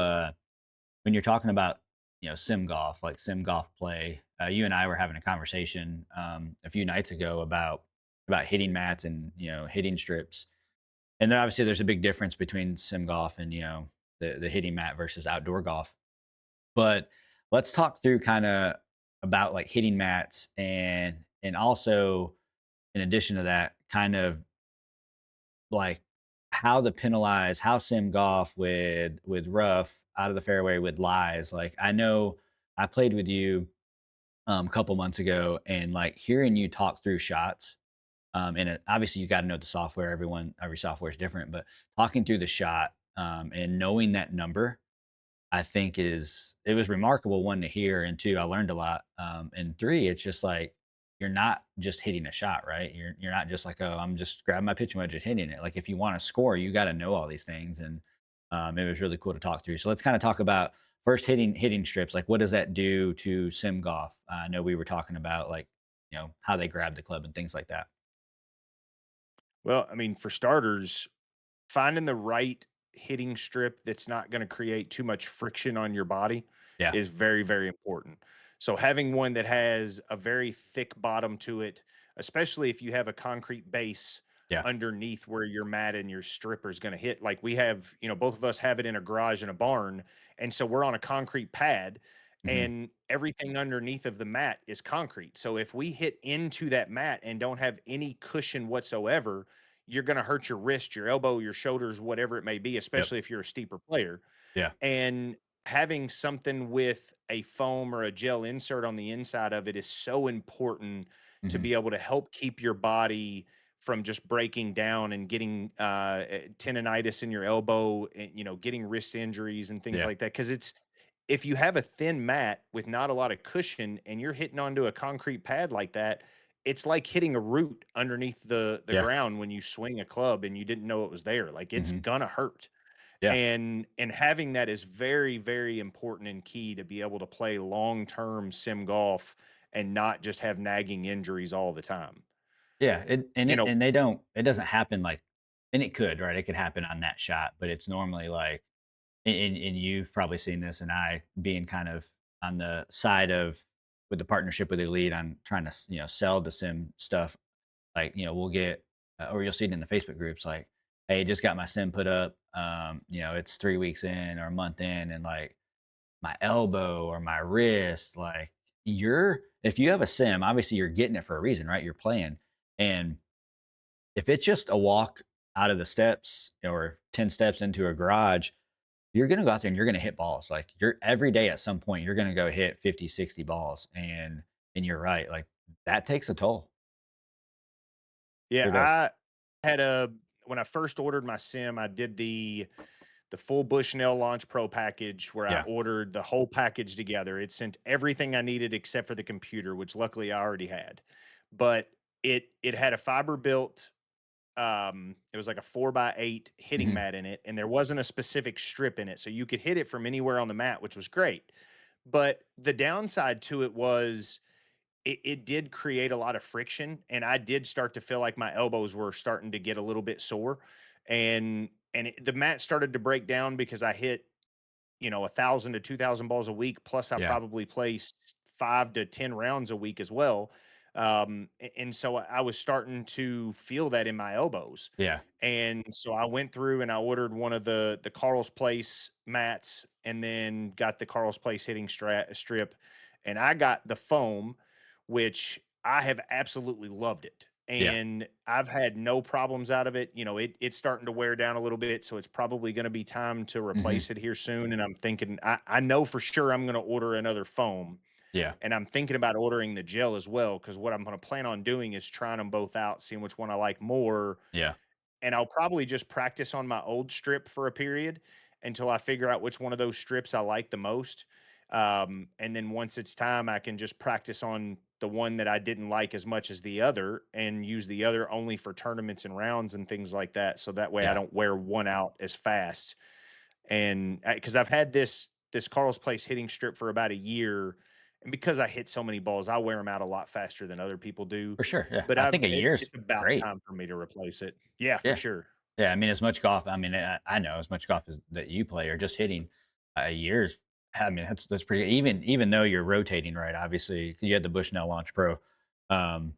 when you're talking about sim golf, like sim golf play. You and I were having a conversation a few nights ago about hitting mats and hitting strips, and then obviously there's a big difference between sim golf and the hitting mat versus outdoor golf. But let's talk through kind of about like hitting mats and also in addition to that, kind of like how to penalize how sim golf with rough out of the fairway with lies. Like I know I played with you a couple months ago, and like hearing you talk through shots. And obviously, you got to know the software. Every software is different, but talking through the shot and knowing that number I think it was remarkable, one, to hear, and two, I learned a lot. And three, it's just like you're not just hitting a shot, right? You're not just like, oh, I'm just grabbing my pitching wedge and hitting it. Like if you want to score, you got to know all these things. And it was really cool to talk through. So let's kind of talk about first hitting strips. Like what does that do to sim golf? I know we were talking about like how they grab the club and things like that. Well, I mean, for starters, finding the right hitting strip that's not going to create too much friction on your body Yeah. is very, very important. So having one that has a very thick bottom to it, especially if you have a concrete base Yeah. underneath where your mat and your stripper is going to hit. Like we have, both of us have it in a garage and a barn. And so we're on a concrete pad Hmm. and everything underneath of the mat is concrete. So if we hit into that mat and don't have any cushion whatsoever, you're going to hurt your wrist, your elbow, your shoulders, whatever it may be, Yep. especially if you're a steeper player. Yeah. And having something with a foam or a gel insert on the inside of it is so important to Hmm. be able to help keep your body from just breaking down and getting tendonitis in your elbow and getting wrist injuries and things Yeah. like that because it's if you have a thin mat with not a lot of cushion and you're hitting onto a concrete pad like that, it's like hitting a root underneath the Yeah. ground when you swing a club and you didn't know it was there. Like it's Hmm. gonna hurt. Yeah. And having that is very, very important and key to be able to play long-term sim golf and not just have nagging injuries all the time. Yeah, You know, and they don't it doesn't happen like and it could, right? It could happen on that shot, but it's normally like and you've probably seen this and I being kind of on the side of with the partnership with Elite on trying to, sell the sim stuff. Like, we'll get or you'll see it in the Facebook groups like hey, just got my sim put up. It's 3 weeks in or a month in, and like my elbow or my wrist, like if you have a sim, obviously you're getting it for a reason, right? You're playing. And if it's just a walk out of the steps or 10 steps into a garage, you're going to go out there and you're going to hit balls. Like you're every day at some point, you're going to go hit 50, 60 balls. And you're right. Like that takes a toll. Yeah, Sure does. I had a when I first ordered my sim, I did the full Bushnell Launch Pro package where I Yeah. ordered the whole package together. It sent everything I needed except for the computer, which luckily I already had. But it had a fiber built it was like a 4x8 hitting Hmm. mat in it, and there wasn't a specific strip in it. So you could hit it from anywhere on the mat, which was great. But the downside to it was it did create a lot of friction, and I did start to feel like my elbows were starting to get a little bit sore, the mat started to break down because I hit 1,000 to 2,000 balls a week. Plus, I Yeah. probably placed 5 to 10 rounds a week as well. And so I was starting to feel that in my elbows. Yeah. And so I went through and I ordered one of the Carl's Place mats, and then got the Carl's Place hitting strip, and I got the foam, which I have absolutely loved it. Yeah. And I've had no problems out of it. It's starting to wear down a little bit, so it's probably going to be time to Hmm. replace it here soon. And I'm thinking, I know for sure I'm going to order another foam, Yeah. and I'm thinking about ordering the gel as well, because what I'm going to plan on doing is trying them both out, seeing which one I like more, Yeah. and I'll probably just practice on my old strip for a period until I figure out which one of those strips I like the most. And then once it's time, I can just practice on the one that I didn't like as much as the other, and use the other only for tournaments and rounds and things like that. So that way I Yeah. don't wear one out as fast. And because I've had this Carl's Place hitting strip for about a year, and because I hit so many balls, I wear them out a lot faster than other people do. For sure. Yeah. But I think a year's it's about great. time for me to replace it. Yeah, for Yeah. sure. Yeah, I mean, as much golf. I mean, I know as much golf as that you play, or just hitting a year's. I mean, that's pretty. Even though you're rotating, right? Obviously, you had the Bushnell Launch Pro. Um,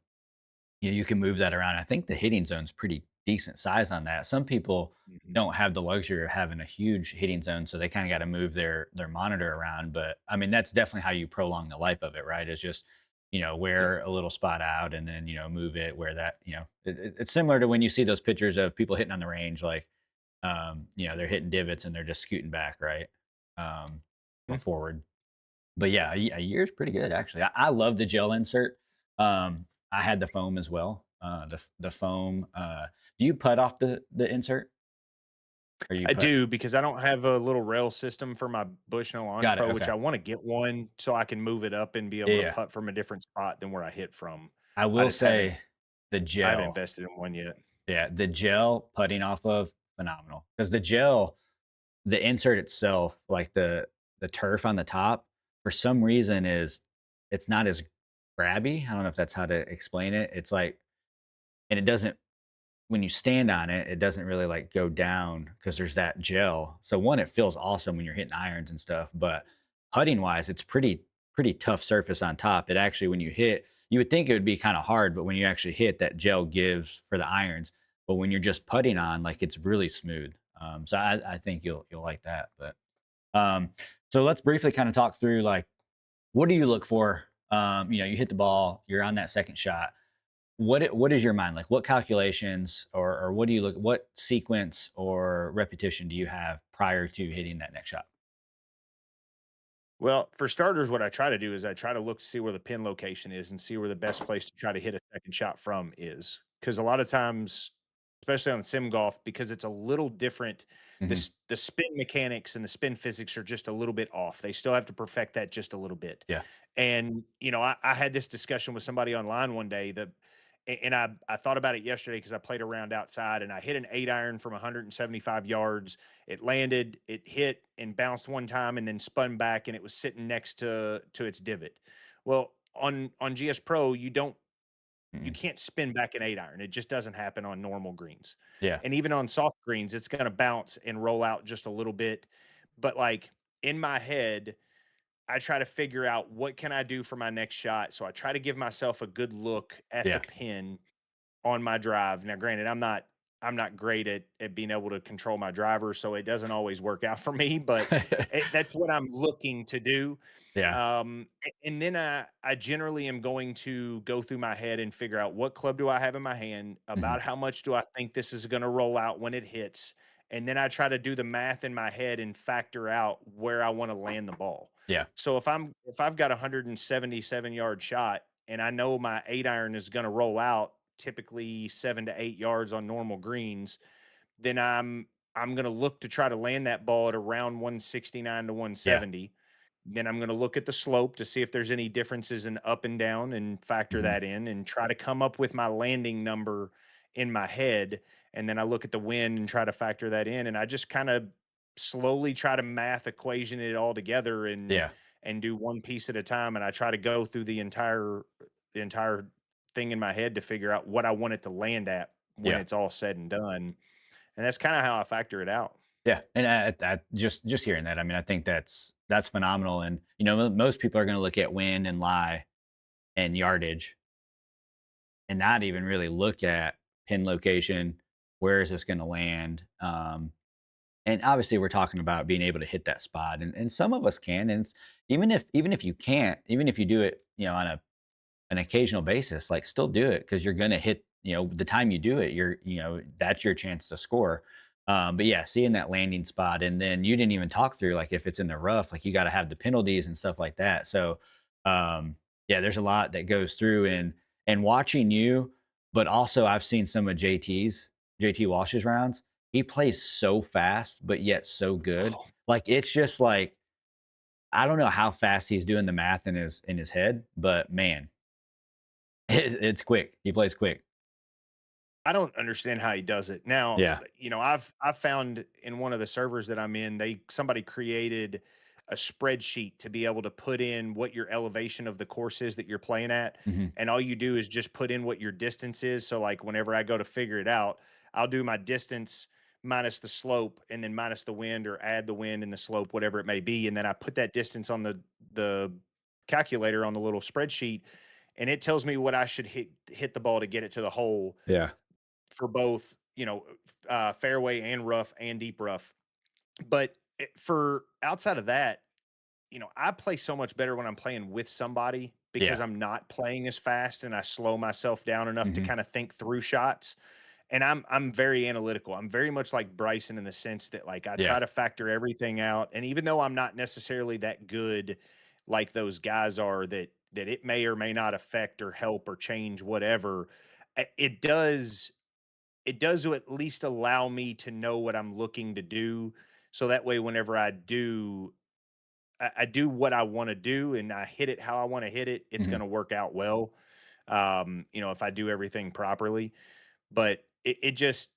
you can move that around. I think the hitting zone's pretty decent size on that. Some people Mhm. don't have the luxury of having a huge hitting zone, so they kind of got to move their monitor around. But I mean, that's definitely how you prolong the life of it, right? Is just Yeah. wear a little spot out and then move it where that it's similar to when you see those pictures of people hitting on the range, like they're hitting divots and they're just scooting back, right, or Mhm. forward. But yeah, a year is pretty good actually. I love the gel insert. I had the foam as well. The foam. Do you put off the insert or you I put? do, because I don't have a little rail system for my Bushnell Launch Got it. Pro, which Okay. I want to get one so I can move it up and be Yeah. able to Yeah. putt from a different spot than where I hit from. I I will just haven't say the I haven't gel. invested in one yet. Yeah, the gel putting off of phenomenal because the gel, the insert itself, like the turf on the top, for some reason it's not as grabby. I don't know if that's how to explain it. It's like, and it doesn't, when you stand on it, it doesn't really like go down because there's that gel. So one, it feels awesome when you're hitting irons and stuff, but putting wise, it's pretty tough surface on top. It actually, when you hit, you would think it would be kind of hard, but when you actually hit, that gel gives for the irons. But when you're just putting on, like it's really smooth. So I think you'll like that. But um, so let's briefly kind of talk through like what do you look for? You hit the ball, you're on that second shot. What is your mind like? What calculations or what do you look? What sequence or repetition do you have prior to hitting that next shot? Well, for starters, what I try to do is I try to look to see where the pin location is and see where the best place to try to hit a second shot from is. Because a lot of times, especially on sim golf, because it's a little different, Hmm. the spin mechanics and the spin physics are just a little bit off. They still have to perfect that just a little bit. Yeah. And I had this discussion with somebody online one day that, and I thought about it yesterday because I played around outside and I hit an 8 iron from 175 yards. It landed, it hit and bounced one time and then spun back, and it was sitting next to its divot. Well, on GS Pro, you Hmm. can't spin back an 8 iron. It just doesn't happen on normal greens. Yeah. And even on soft greens, it's going to bounce and roll out just a little bit. But like in my head, I try to figure out what can I do for my next shot. So I try to give myself a good look at the Yeah. pin on my drive. Now, granted, I'm not I'm not great at being able to control my driver, so it doesn't always work out for me, but that's what I'm looking to do. Yeah. And then I generally am going to go through my head and figure out what club do I have in my hand, Mhm. about how much do I think this is going to roll out when it hits, and then I try to do the math in my head and factor out where I want to land the ball. Yeah. So if I've got a 177-yard shot and I know my 8 iron is going to roll out typically 7 to 8 yards on normal greens, then I'm going to look to try to land that ball at around 169 to Yeah. 170. Then I'm going to look at the slope to see if there's any differences in up and down and factor Mhm. that in and try to come up with my landing number in my head. And then I look at the wind and try to factor that in. And I just kind of slowly try to math equation it all together Yeah. and do one piece at a time. And I try to go through the entire thing in my head to figure out what I want it to land at when Yeah. it's all said and done. And that's kind of how I factor it out. Yeah, and I just hearing that, I mean, I think that's phenomenal, and, most people are gonna look at win and lie and yardage and not even really look at pin location, where is this gonna land, and obviously, we're talking about being able to hit that spot, and some of us can, and even if you can't, even if you do it, on an occasional basis, like still do it because you're gonna hit, the time you do it, that's your chance to score. But yeah, seeing that landing spot, and then you didn't even talk through like if it's in the rough, like you got to have the penalties and stuff like that. So yeah, there's a lot that goes through and watching you, but also I've seen some of JT Walsh's rounds. He plays so fast, but yet so good. Like it's just like I don't know how fast he's doing the math in his head, but man, it's quick. He plays quick. I don't understand how he does it. Now, Yeah. I've found in one of the servers that I'm in, somebody created a spreadsheet to be able to put in what your elevation of the course is that you're playing at, Mhm. and all you do is just put in what your distance is. So like whenever I go to figure it out, I'll do my distance minus the slope and then minus the wind or add the wind and the slope, whatever it may be, and then I put that distance on the calculator on the little spreadsheet, and it tells me what I should hit the ball to get it to the hole Yeah. for both, fairway and rough and deep rough. But for outside of that, I play so much better when I'm playing with somebody because Yeah. I'm not playing as fast and I slow myself down enough to Mhm. kind of think through shots. And I'm very analytical. I'm very much like Bryson in the sense that like I Yeah. try to factor everything out. And even though I'm not necessarily that good like those guys are that it may or may not affect or help or change whatever, it does at least allow me to know what I'm looking to do. So that way, whenever I do what I want to do and I hit it how I want to hit it, it's going Mhm. to work out well. If I do everything properly, but it just,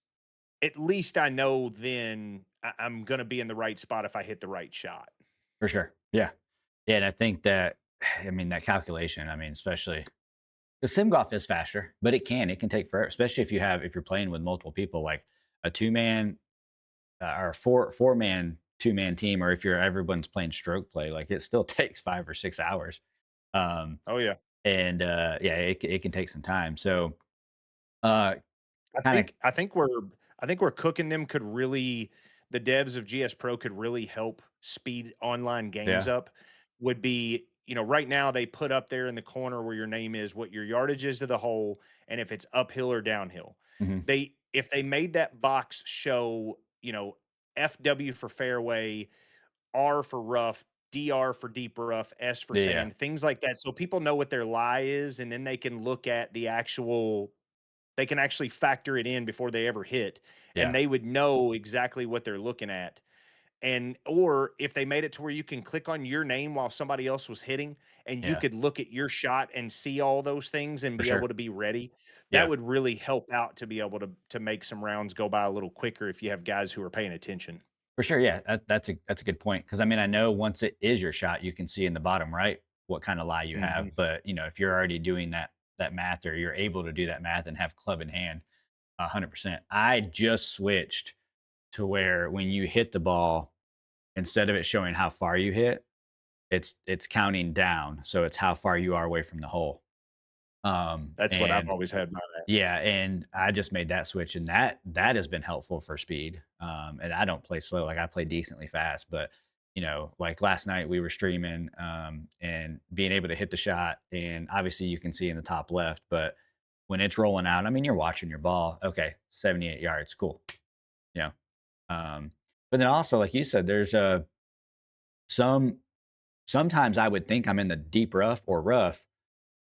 at least I know then I'm going to be in the right spot if I hit the right shot. For sure. Yeah. Yeah, and I think that I mean, that calculation, I mean, especially the sim golf is faster, but it can take forever, especially if you're playing with multiple people, like a two-man, or a four-man, two-man team, or if everyone's playing stroke play, like, it still takes 5 or 6 hours. Um, Oh, yeah. and, yeah, it can take some time. So, uh, I kinda think I think where I think where cooking them could really the devs of GS Pro could really help speed online games yeah. up would be, right now they put up there in the corner where your name is what your yardage is to the hole and if it's uphill or downhill. Mhm. If they made that box show, FW for fairway, R for rough, DR for deep rough, S for Yeah, yeah. sand, things like that so people know what their lie is and then they can actually factor it in before they ever hit, and Yeah. they would know exactly what they're looking at. And or if they made it to where you can click on your name while somebody else was hitting, and you Yeah. could look at your shot and see all those things and For be able sure. to be ready, that Yeah. would really help out to be able to make some rounds go by a little quicker if you have guys who are paying attention. For sure, yeah, that's a good point. Because I mean, I know once it is your shot, you can see in the bottom right what kinda lie you Mhm. have, but, if you're already doing that math or you're able to do that math and have club in hand, 100%. I just switched to where when you hit the ball, instead of it showing how far you hit, it's counting down, so it's how far you are away from the hole. That's what I've And always had mine at. yeah, and I just made that switch, and that has been helpful for speed. And I don't play slow, like I play decently fast, but like last night we were streaming, and being able to hit the shot, and obviously you can see in the top left, but when it's rolling out, I mean, you're watching your ball. Okay, 78 yards, cool. You know, but then also, like you said, there's some sometimes I would think I'm in the deep rough or rough,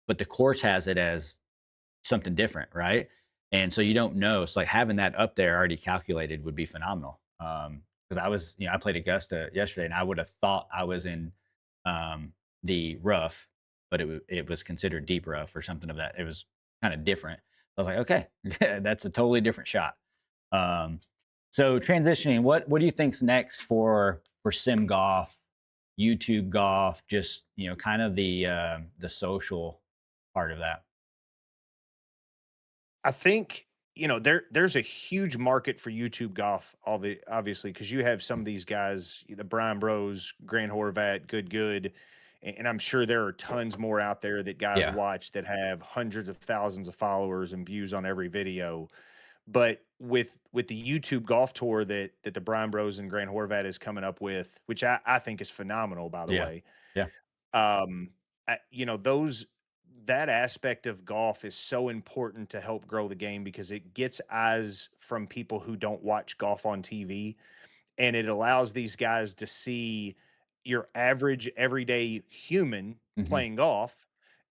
but the course has it as something different, right? And so you don't know. So like having that up there already calculated would be phenomenal. Because I played Augusta yesterday, and I would have thought I was in the rough, but it was considered deep rough or something of that. It was kind of different. I was like, okay, that's a totally different shot. Um, so transitioning, what do you think's next for sim golf, YouTube golf, just kind of the social part of that? I think, there's a huge market for YouTube golf, obviously, because you have some of these guys, the Brian Bros, Grant Horvat, Good, and I'm sure there are tons more out there that guys Yeah. watch that have hundreds of thousands of followers and views on every video. But with the YouTube golf tour that the Brian Bros and Grant Horvat is coming up with, which I think is phenomenal, by the Yeah. way. Yeah. Um, those that aspect of golf is so important to help grow the game because it gets eyes from people who don't watch golf on TV, and it allows these guys to see your average everyday human Mhm. playing golf.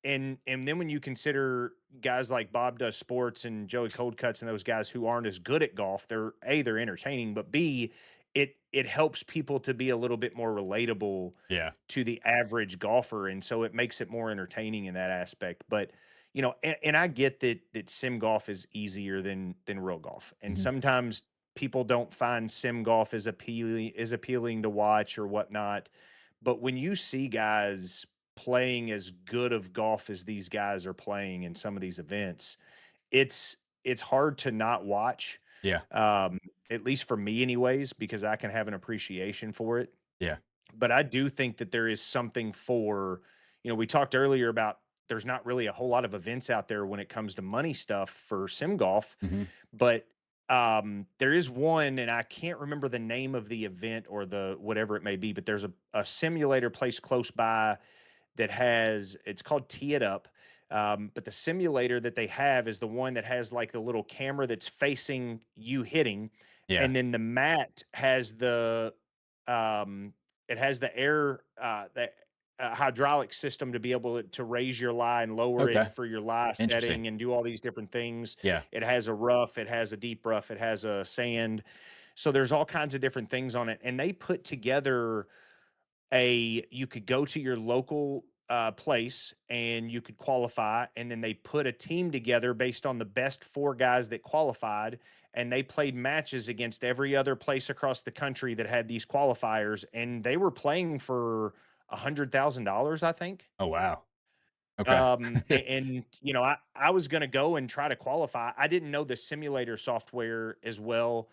And then when you consider guys like Bob Does Sports and Joey Coldcuts and those guys who aren't as good at golf, they're entertaining, but B, it helps people to be a little bit more relatable Yeah. to the average golfer, and so it makes it more entertaining in that aspect. But and I get that sim golf is easier than real golf, and Mhm. sometimes people don't find sim golf as appealing to watch or whatnot. But when you see guys playing as good of golf as these guys are playing in some of these events, it's it's hard to not watch. Yeah. Um, at least for me anyways, because I can have an appreciation for it. Yeah. But I do think that there is something for, we talked earlier about there's not really a whole lot of events out there when it comes to money stuff for sim golf, Mhm. but there is one, and I can't remember the name of the event or the whatever it may be, but there's a simulator place close by that has it's called Tee It Up. But the simulator that they have is the one that has like the little camera that's facing you hitting, Yeah. and then the mat has um, the air the hydraulic system to be able to raise your lie and lower it Okay. for your lie Interesting. setting and do all these different things. Yeah. It has a rough, it has a deep rough, it has a sand. So there's all kinds of different things on it, and they put together you could go to your local place and you could qualify, and then they put a team together based on the best four guys that qualified, and they played matches against every other place across the country that had these qualifiers, and they were playing for $100,000, I think. Oh, wow. Okay. And I was gonna go and try to qualify. I didn't know the simulator software as well.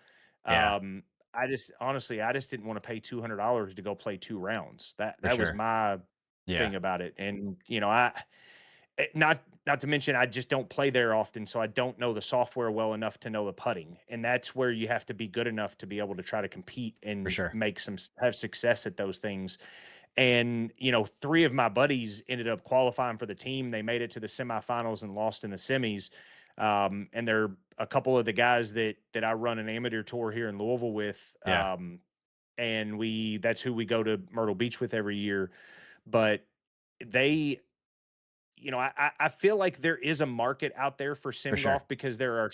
Yeah, Um, I just didn't want to pay $200 to go play 2 rounds. That for that was sure. my Yeah, thing about it. And not to mention I just don't play there often, so I don't know the software well enough to know the putting. And that's where you have to be good enough to be able to try to compete for and sure. have success at those things. And, three of my buddies ended up qualifying for the team. They made it to the semifinals and lost in the semis. And they're a couple of the guys that I run an amateur tour here in Louisville with. Yeah, And that's who we go to Myrtle Beach with every year. But they, I feel like there is a market out there for for sim sure. golf because there are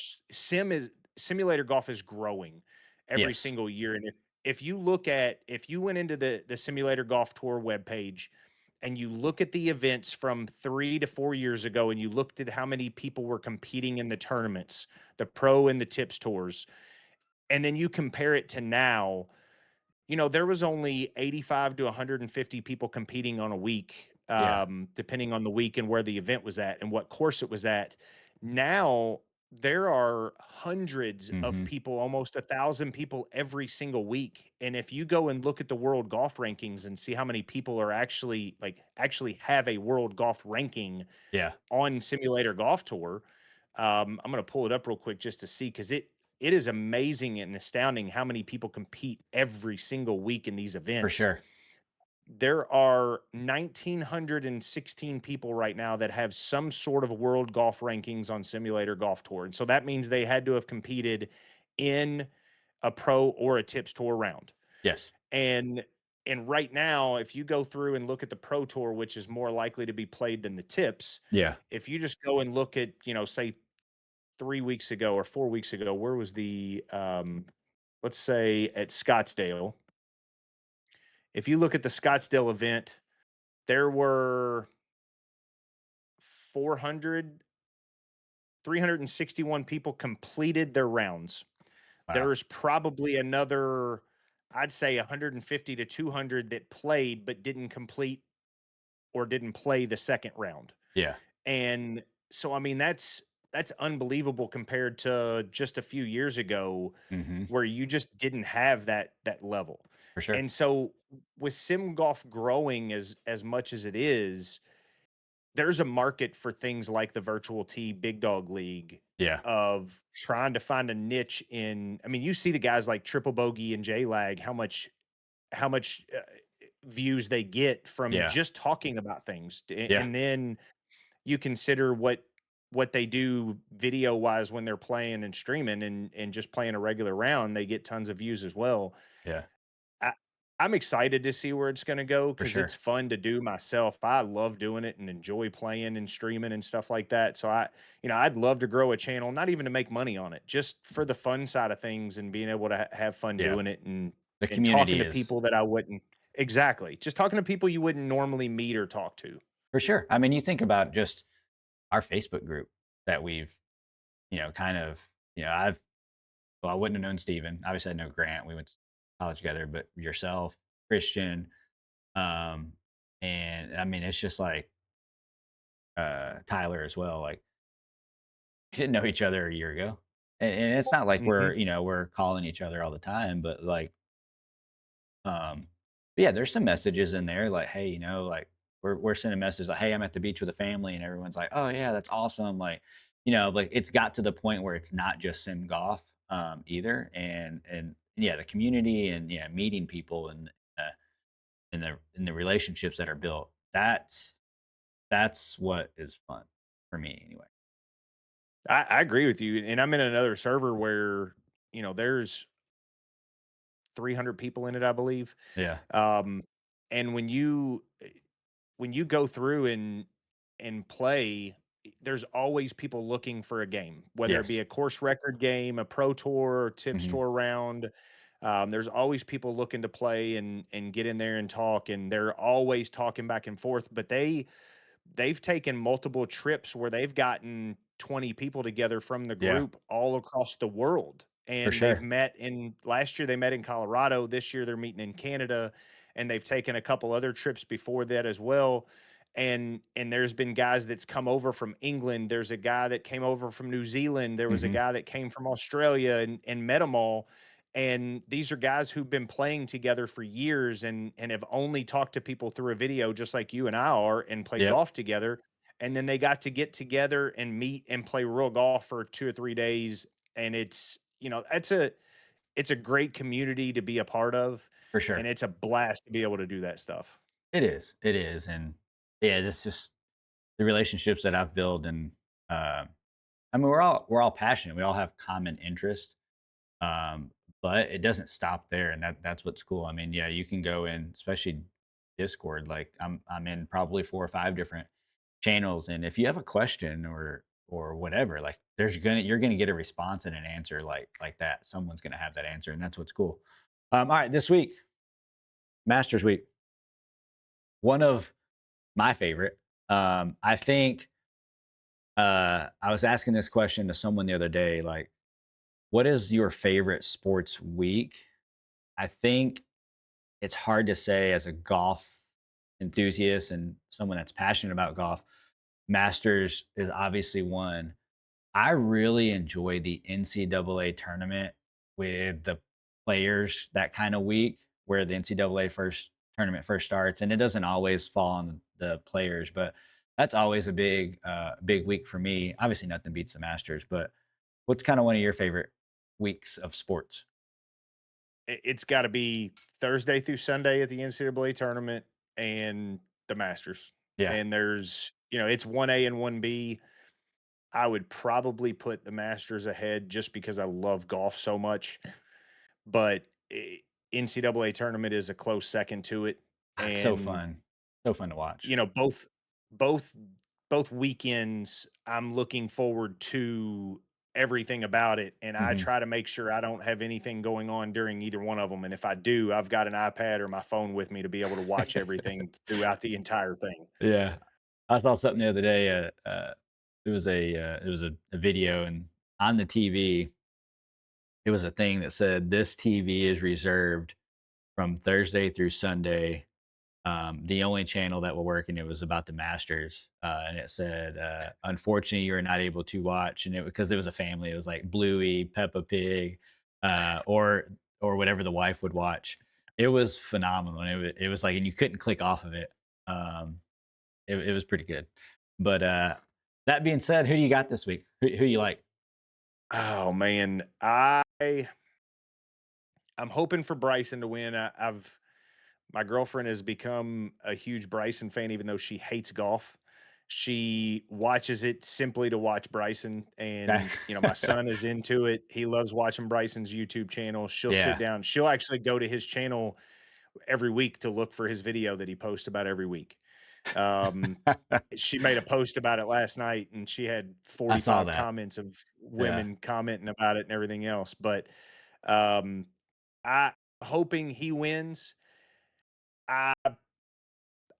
simulator golf is growing every Yes. single year. And if you went into the simulator golf tour webpage and you look at the events from 3 to 4 years ago, and you looked at how many people were competing in the tournaments, the pro and the tips tours, and then you compare it to now, there was only 85 to 150 people competing on a week, Yeah. depending on the week and where the event was at and what course it was at. Now, there are hundreds of Hmm. people, almost 1,000 people every single week. And if you go and look at the world golf rankings and see how many people are actually actually have a world golf ranking Yeah, on Simulator Golf Tour, I'm going to pull it up real quick just to see because it is amazing and astounding how many people compete every single week in these for events. sure. There are 1,916 people right now that have some sort of world golf rankings on Simulator Golf Tour. And so that means they had to have competed in a pro or a tips tour round. Yes. And right now, if you go through and look at the pro tour, which is more likely to be played than the tips, Yeah. if you just go and look at, say 3 weeks ago or 4 weeks ago, where was the let's say at Scottsdale. If you look at the Scottsdale event, there were 400, 361 people completed their rounds. Wow. There's probably another, I'd say 150 to 200 that played but didn't complete or didn't play the second round. Yeah. And so, I mean, that's unbelievable compared to just a few years ago Hmm. where you just didn't have that level. For sure. And so with sim golf growing as much as it is, there's a market for things like the virtual tee big dog league Yeah. of trying to find a niche I mean, you see the guys like Triple Bogey and J Lag, how much views they get from Yeah. just talking about things. Yeah. And then you consider what they do video wise when they're playing and streaming and just playing a regular round, they get tons of views as well. Yeah. I, I'm excited to see where it's going to go For because it's sure. fun to do myself. I love doing it and enjoy playing and streaming and stuff like that. So I'd love to grow a channel, not even to make money on it, just for the fun side of things and being able to have fun Yeah. doing it The and talking community to is people that I wouldn't exactly just talking to people you wouldn't normally meet or talk to. for sure. I mean, you think about just our Facebook group that we've, kind of, I've, well, I wouldn't have known Steven. Obviously, I know Grant. We went to college together, but yourself, Christian, um, and I mean, it's just like Tyler as well. Like, we didn't know each other a year ago, and it's not like Hmm. we're calling each other all the time, but like, but yeah, there's some messages in there like, hey, like we're sending messages like, hey, I'm at the beach with a family, and everyone's like, oh yeah, that's awesome. Like, like it's got to the point where it's not just sim golf either, and yeah, the community and yeah, meeting people uh, and the relationships that are built. That's what is fun for me anyway. I agree with you, and I'm in another server where there's 300 people in it, I believe. Yeah. Um, and when you go through and play, there's always people looking for a game, whether it be Yes. a course record game, a pro tour, or tips Hmm. tour round. There's always people looking to play and get in there and talk, and they're always talking back and forth. But they've taken multiple trips where they've gotten 20 people together from the Yeah. group all across the world. For And they've sure. met in last year, they met in Colorado. This year, they're meeting in Canada. And they've taken a couple other trips before that as well. And there's been guys that's come over from England. There's a guy that came over from New Zealand. There was a Hmm. guy that came from Australia and met them all. And these are guys who've been playing together for years and have only talked to people through a video, just like you and I are, and play Yep. golf together. And then they got to get together and meet and play real golf for 2 or 3 days. And it's a great community to be a part of, For and sure. it's a blast to be able to do that stuff. It is. It is. And yeah, it's just the relationships that I've built and I mean we're all passionate. We all have common interest. Um, but it doesn't stop there and that's what's cool. I mean, yeah, you can go in, especially Discord, like I'm in probably 4 or 5 different channels. And if you have a question or whatever, like you're gonna get a response and an answer like that. Someone's gonna have that answer, and that's what's cool. All right, this week, Masters Week, one of my favorite. I think I was asking this question to someone the other day, like, what is your favorite sports week? I think it's hard to say as a golf enthusiast and someone that's passionate about golf. Masters is obviously one. I really enjoy the NCAA tournament with the players that kind of week where the NCAA first tournament first starts, and it doesn't always fall on the players, but that's always a big week for me. Obviously, nothing beats the Masters, but what's kind of one of your favorite weeks of sports? It's got to be Thursday through Sunday at the NCAA tournament and the Masters. Yeah. And there's, it's 1A and 1B. I would probably put the Masters ahead just because I love golf so much, but NCAA tournament is a close second to it. It's so And fun. So fun to watch. both both weekends I'm looking forward to everything about it, and I Mhm. try to make sure I don't have anything going on during either one of them, and if I do, I've got an iPad or my phone with me to be able to watch everything throughout the entire thing. Yeah. I saw something the other day, it was a video, and on the TV, it was a thing that said, "This TV is reserved from Thursday through Sunday, the only channel that will work," and it was about the Masters, and it said, "Unfortunately, you are not able to watch," and it because it was a family, it was like Bluey, Peppa Pig, uh, or or whatever the wife would watch. It was phenomenal, and it was like and you couldn't click off of it. It was pretty good. But, that being said, who do you got this week? Who you like? Oh, man, I'm hoping for Bryson to win. I've My girlfriend has become a huge Bryson fan, even though she hates golf. She watches it simply to watch Bryson. Okay. And, my son is into it. He loves watching Bryson's YouTube channel. She'll sit Yeah. down. She'll actually go to his channel every week to look for his video that he posts about every week. Um, she made a post about it last night and she had I saw 45 that. comments of Yeah. women commenting about it and everything else. But um, I hoping he wins. I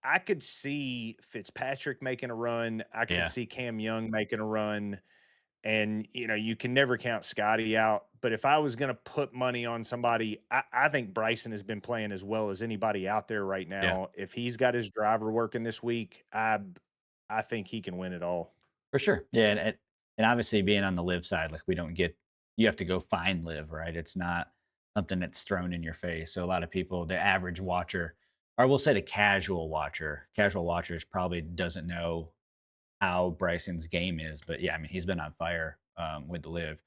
I could see Fitzpatrick making a run. I could Yeah. see Cam Young making a run. And, you can never count Scotty out. But if I was going to put money on somebody, I think Bryson has been playing as well as anybody out there right Yeah. now. If he's got his driver working this week, I think he can win it all. For sure. Yeah, and obviously being on the live side, like, we don't get you have to go find live, right? It's not something that's thrown in your face. So a lot of people, the average watcher, or we'll say the casual watchers probably doesn't know how Bryson's game is, but yeah, I mean, he's been on fire, with the live.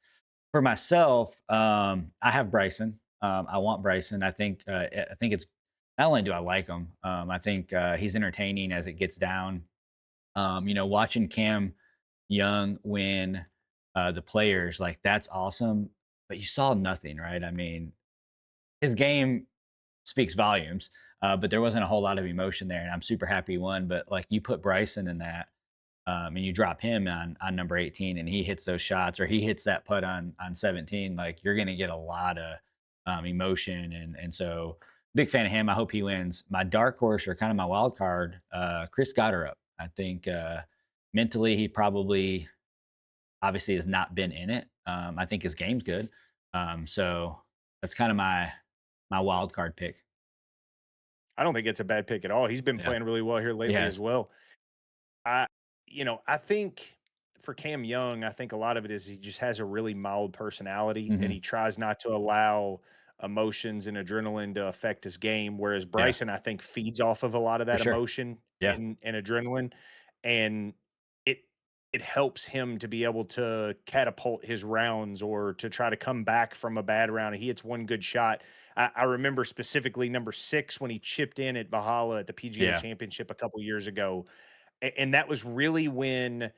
For myself, I have Bryson. I want Bryson. I think it's not only do I like him, I think he's entertaining as it gets down. Watching Cam Young win the players, like, that's awesome. But you saw nothing, right? I mean, his game speaks volumes, but there wasn't a whole lot of emotion there, and I'm super happy he won. But like, you put Bryson in that, and you drop him on number 18 and he hits those shots or he hits that putt on 17, like, you're gonna get a lot of emotion, and so big fan of him. I hope he wins. My dark horse or kind of my wild card, Chris Goddard. I think mentally he probably obviously has not been in it. I think his game's good. So that's kind of my wild card pick. I don't think it's a bad pick at all. He's been Yeah. playing really well here lately Yes. as well. I I think for Cam Young, I think a lot of it is he just has a really mild personality and Hmm. he tries not to allow emotions and adrenaline to affect his game. Whereas Yeah. Bryson, I think, feeds off of a lot of For that sure. emotion Yeah. and adrenaline. And it it helps him to be able to catapult his rounds or to try to come back from a bad round. He hits one good shot. I remember specifically number 6 when he chipped in at Bahala at the PGA Yeah. Championship a couple years ago, and that was really when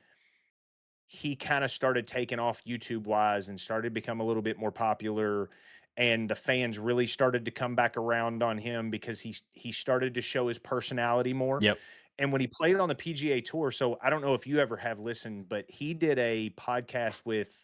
he kinda started taking off YouTube wise and started to become a little bit more popular, and the fans really started to come back around on him because he started to show his personality more. Yep. And when he played on the PGA Tour, so I don't know if you ever have listened, but he did a podcast with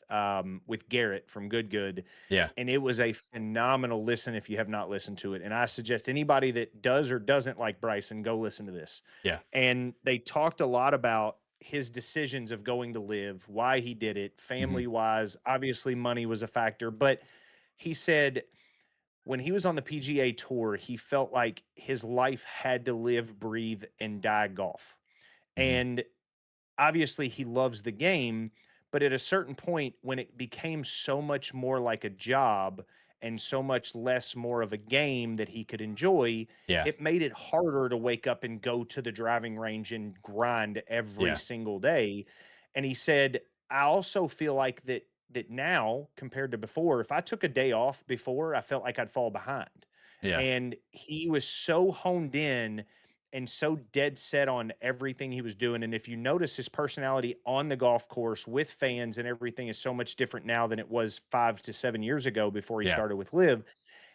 Garrett from Good Good, Yeah. and it was a phenomenal listen if you have not listened to it. And I suggest anybody that does or doesn't like Bryson, go listen to this. Yeah. And they talked a lot about his decisions of going to live, why he did it, Hmm. family wise. Obviously, money was a factor, but he said when he was on the PGA Tour, he felt like his life had to live, breathe, and die golf. Hmm. And obviously, he loves the game, But at a certain point, when it became so much more like a job and so much less more of a game that he could enjoy, Yeah. it made it harder to wake up and go to the driving range and grind every Yeah. single day. And he said, I also feel like that now compared to before, if I took a day off before, I felt like I'd fall behind. Yeah. And he was so honed in and so dead set on everything he was doing. And if you notice, his personality on the golf course with fans and everything is so much different now than it was 5 to 7 years ago before he Yeah. started with Live.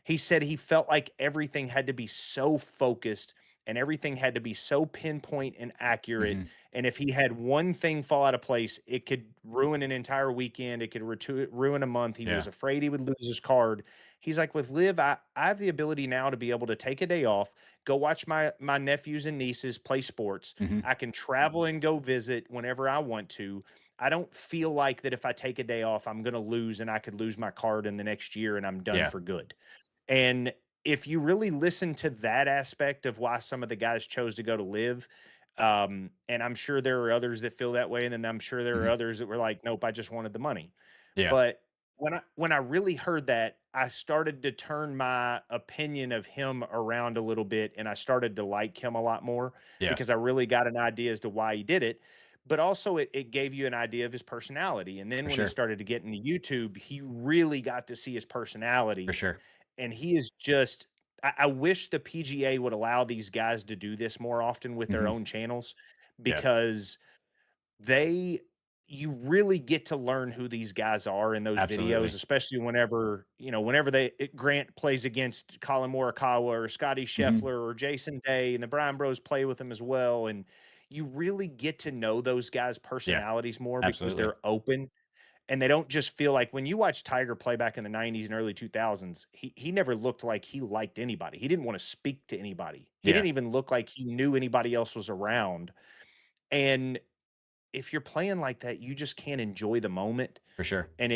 He said he felt like everything had to be so focused and everything had to be so pinpoint and accurate. Mhm. And if he had one thing fall out of place, it could ruin an entire weekend. It could ruin a month. He was Yeah. afraid he would lose his card. He's like, with Live, I have the ability now to be able to take a day off, go watch my nephews and nieces play sports. Mhm. I can travel and go visit whenever I want to. I don't feel like that if I take a day off, I'm going to lose and I could lose my card in the next year and I'm done Yeah. for good. And if you really listen to that aspect of why some of the guys chose to go to Live, and I'm sure there are others that feel that way, and then I'm sure there are Mhm. others that were like, "Nope, I just wanted the money." Yeah. But when I really heard that, I started to turn my opinion of him around a little bit, and I started to like him a lot more Yeah. because I really got an idea as to why he did it. But also, it gave you an idea of his personality. And then For when he sure. started to get into YouTube, he really got to see his For personality, sure. and he is just I wish the PGA would allow these guys to do this more often with their Mhm. own channels Yeah. because they you really get to learn who these guys are in those videos, Absolutely. especially whenever Grant plays against Colin Morikawa or Scotty Mhm. Scheffler or Jason Day, and the Bryan Bros play with them as well. And you really get to know those guys' Yeah. personalities more because Absolutely. they're open and they don't just feel like when you watch Tiger play back in the 90s and early 2000s, he never looked like he liked anybody. He didn't want to speak to anybody. He Yeah. didn't even look like he knew anybody else was around. And if you're playing like that, you just can't enjoy the moment. For sure. And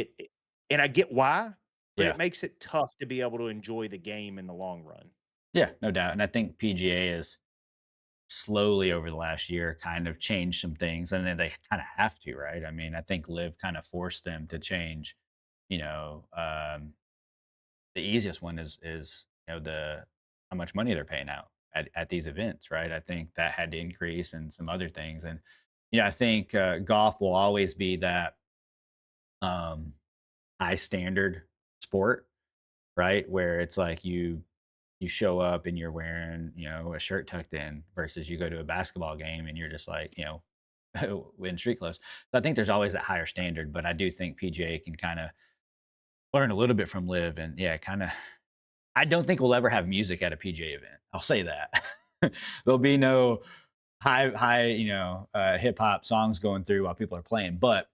I get why, but it Yeah. makes it tough to be able to enjoy the game in the long run. Yeah. No doubt. And I think PGA is slowly over the last year kind of changed some things, and then they kind of have to, right? I mean, I think Live kind of forced them to change. You know, the easiest one is the how much money they're paying out at these events, right? I think that had to increase and some other things, and I think golf will always be that um, high standard sport, right? Where it's like you show up and you're wearing, a shirt tucked in versus you go to a basketball game and you're just like, in street clothes. So I think there's always that higher standard, but I do think PGA can kind of learn a little bit from Live and yeah, kind of. I don't think we'll ever have music at a PGA event. I'll say that. There'll be no high, hip hop songs going through while people are playing, but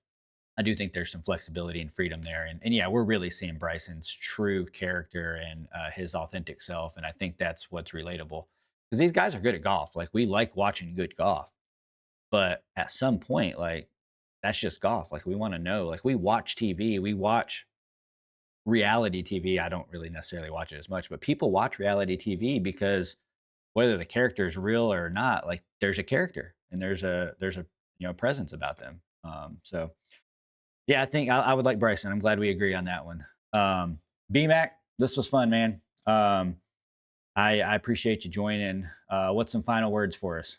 I do think there's some flexibility and freedom there. And yeah, we're really seeing Bryson's true character and his authentic self. And I think that's what's relatable because these guys are good at golf. Like we like watching good golf, but at some point, like that's just golf. Like we want to know, like we watch TV, we watch reality TV. I don't really necessarily watch it as much, but people watch reality TV because whether the character is real or not, like there's a character and there's a presence about them. So yeah, I think I would like Bryson. I'm glad we agree on that one. BMack, this was fun, man. I appreciate you joining. What's some final words for us?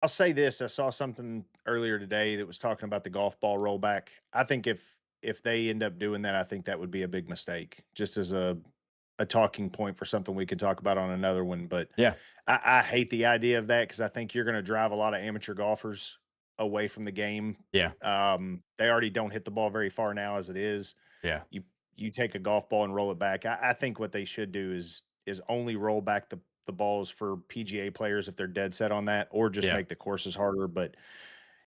I'll say this, I saw something earlier today that was talking about the golf ball rollback. I think if they end up doing that, I think that would be a big mistake, just as a talking point for something we could talk about on another one. But Yeah, I hate the idea of that because I think you're going to drive a lot of amateur golfers away from the game. yeah, They already don't hit the ball very far now as it is. yeah, You you take a golf ball and roll it back. I think what they should do is only roll back the balls for PGA players if they're dead set on that, or just yeah, make the courses harder. But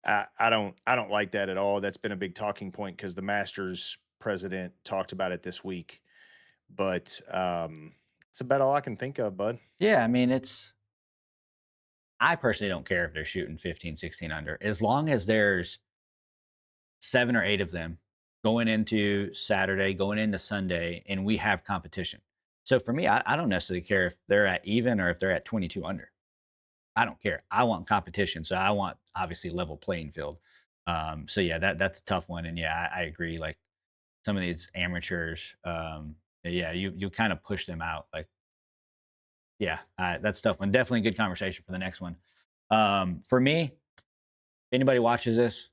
I don't like that at all. That's been a big talking point because the Masters president talked about it this week. But it's about all I can think of, bud. yeah. I mean, I personally don't care if they're shooting 15, 16 under, as long as there's 7 or 8 of them going into Saturday, going into Sunday, and we have competition. So for me, I don't necessarily care if they're at even or if they're at 22 under. I don't care. I want competition. So I want obviously level playing field. So yeah, that's a tough one. And yeah, I agree. Like some of these amateurs, yeah, you kind of push them out. Like, yeah, that's a tough one. Definitely a good conversation for the next one. For me, if anybody watches this,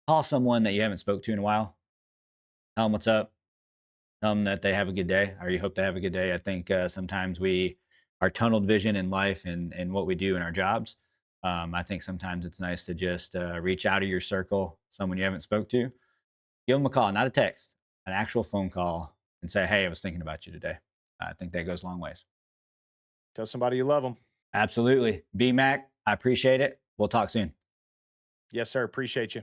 call someone that you haven't spoke to in a while. Tell them what's up. Tell them that they have a good day, or you hope they have a good day. I think sometimes we are tunneled vision in life and what we do in our jobs. I think sometimes it's nice to just reach out of your circle, someone you haven't spoke to, give them a call, not a text, an actual phone call, and say, "Hey, I was thinking about you today." I think that goes a long ways. Tell somebody you love them. Absolutely, BMack. I appreciate it. We'll talk soon. Yes, sir. Appreciate you.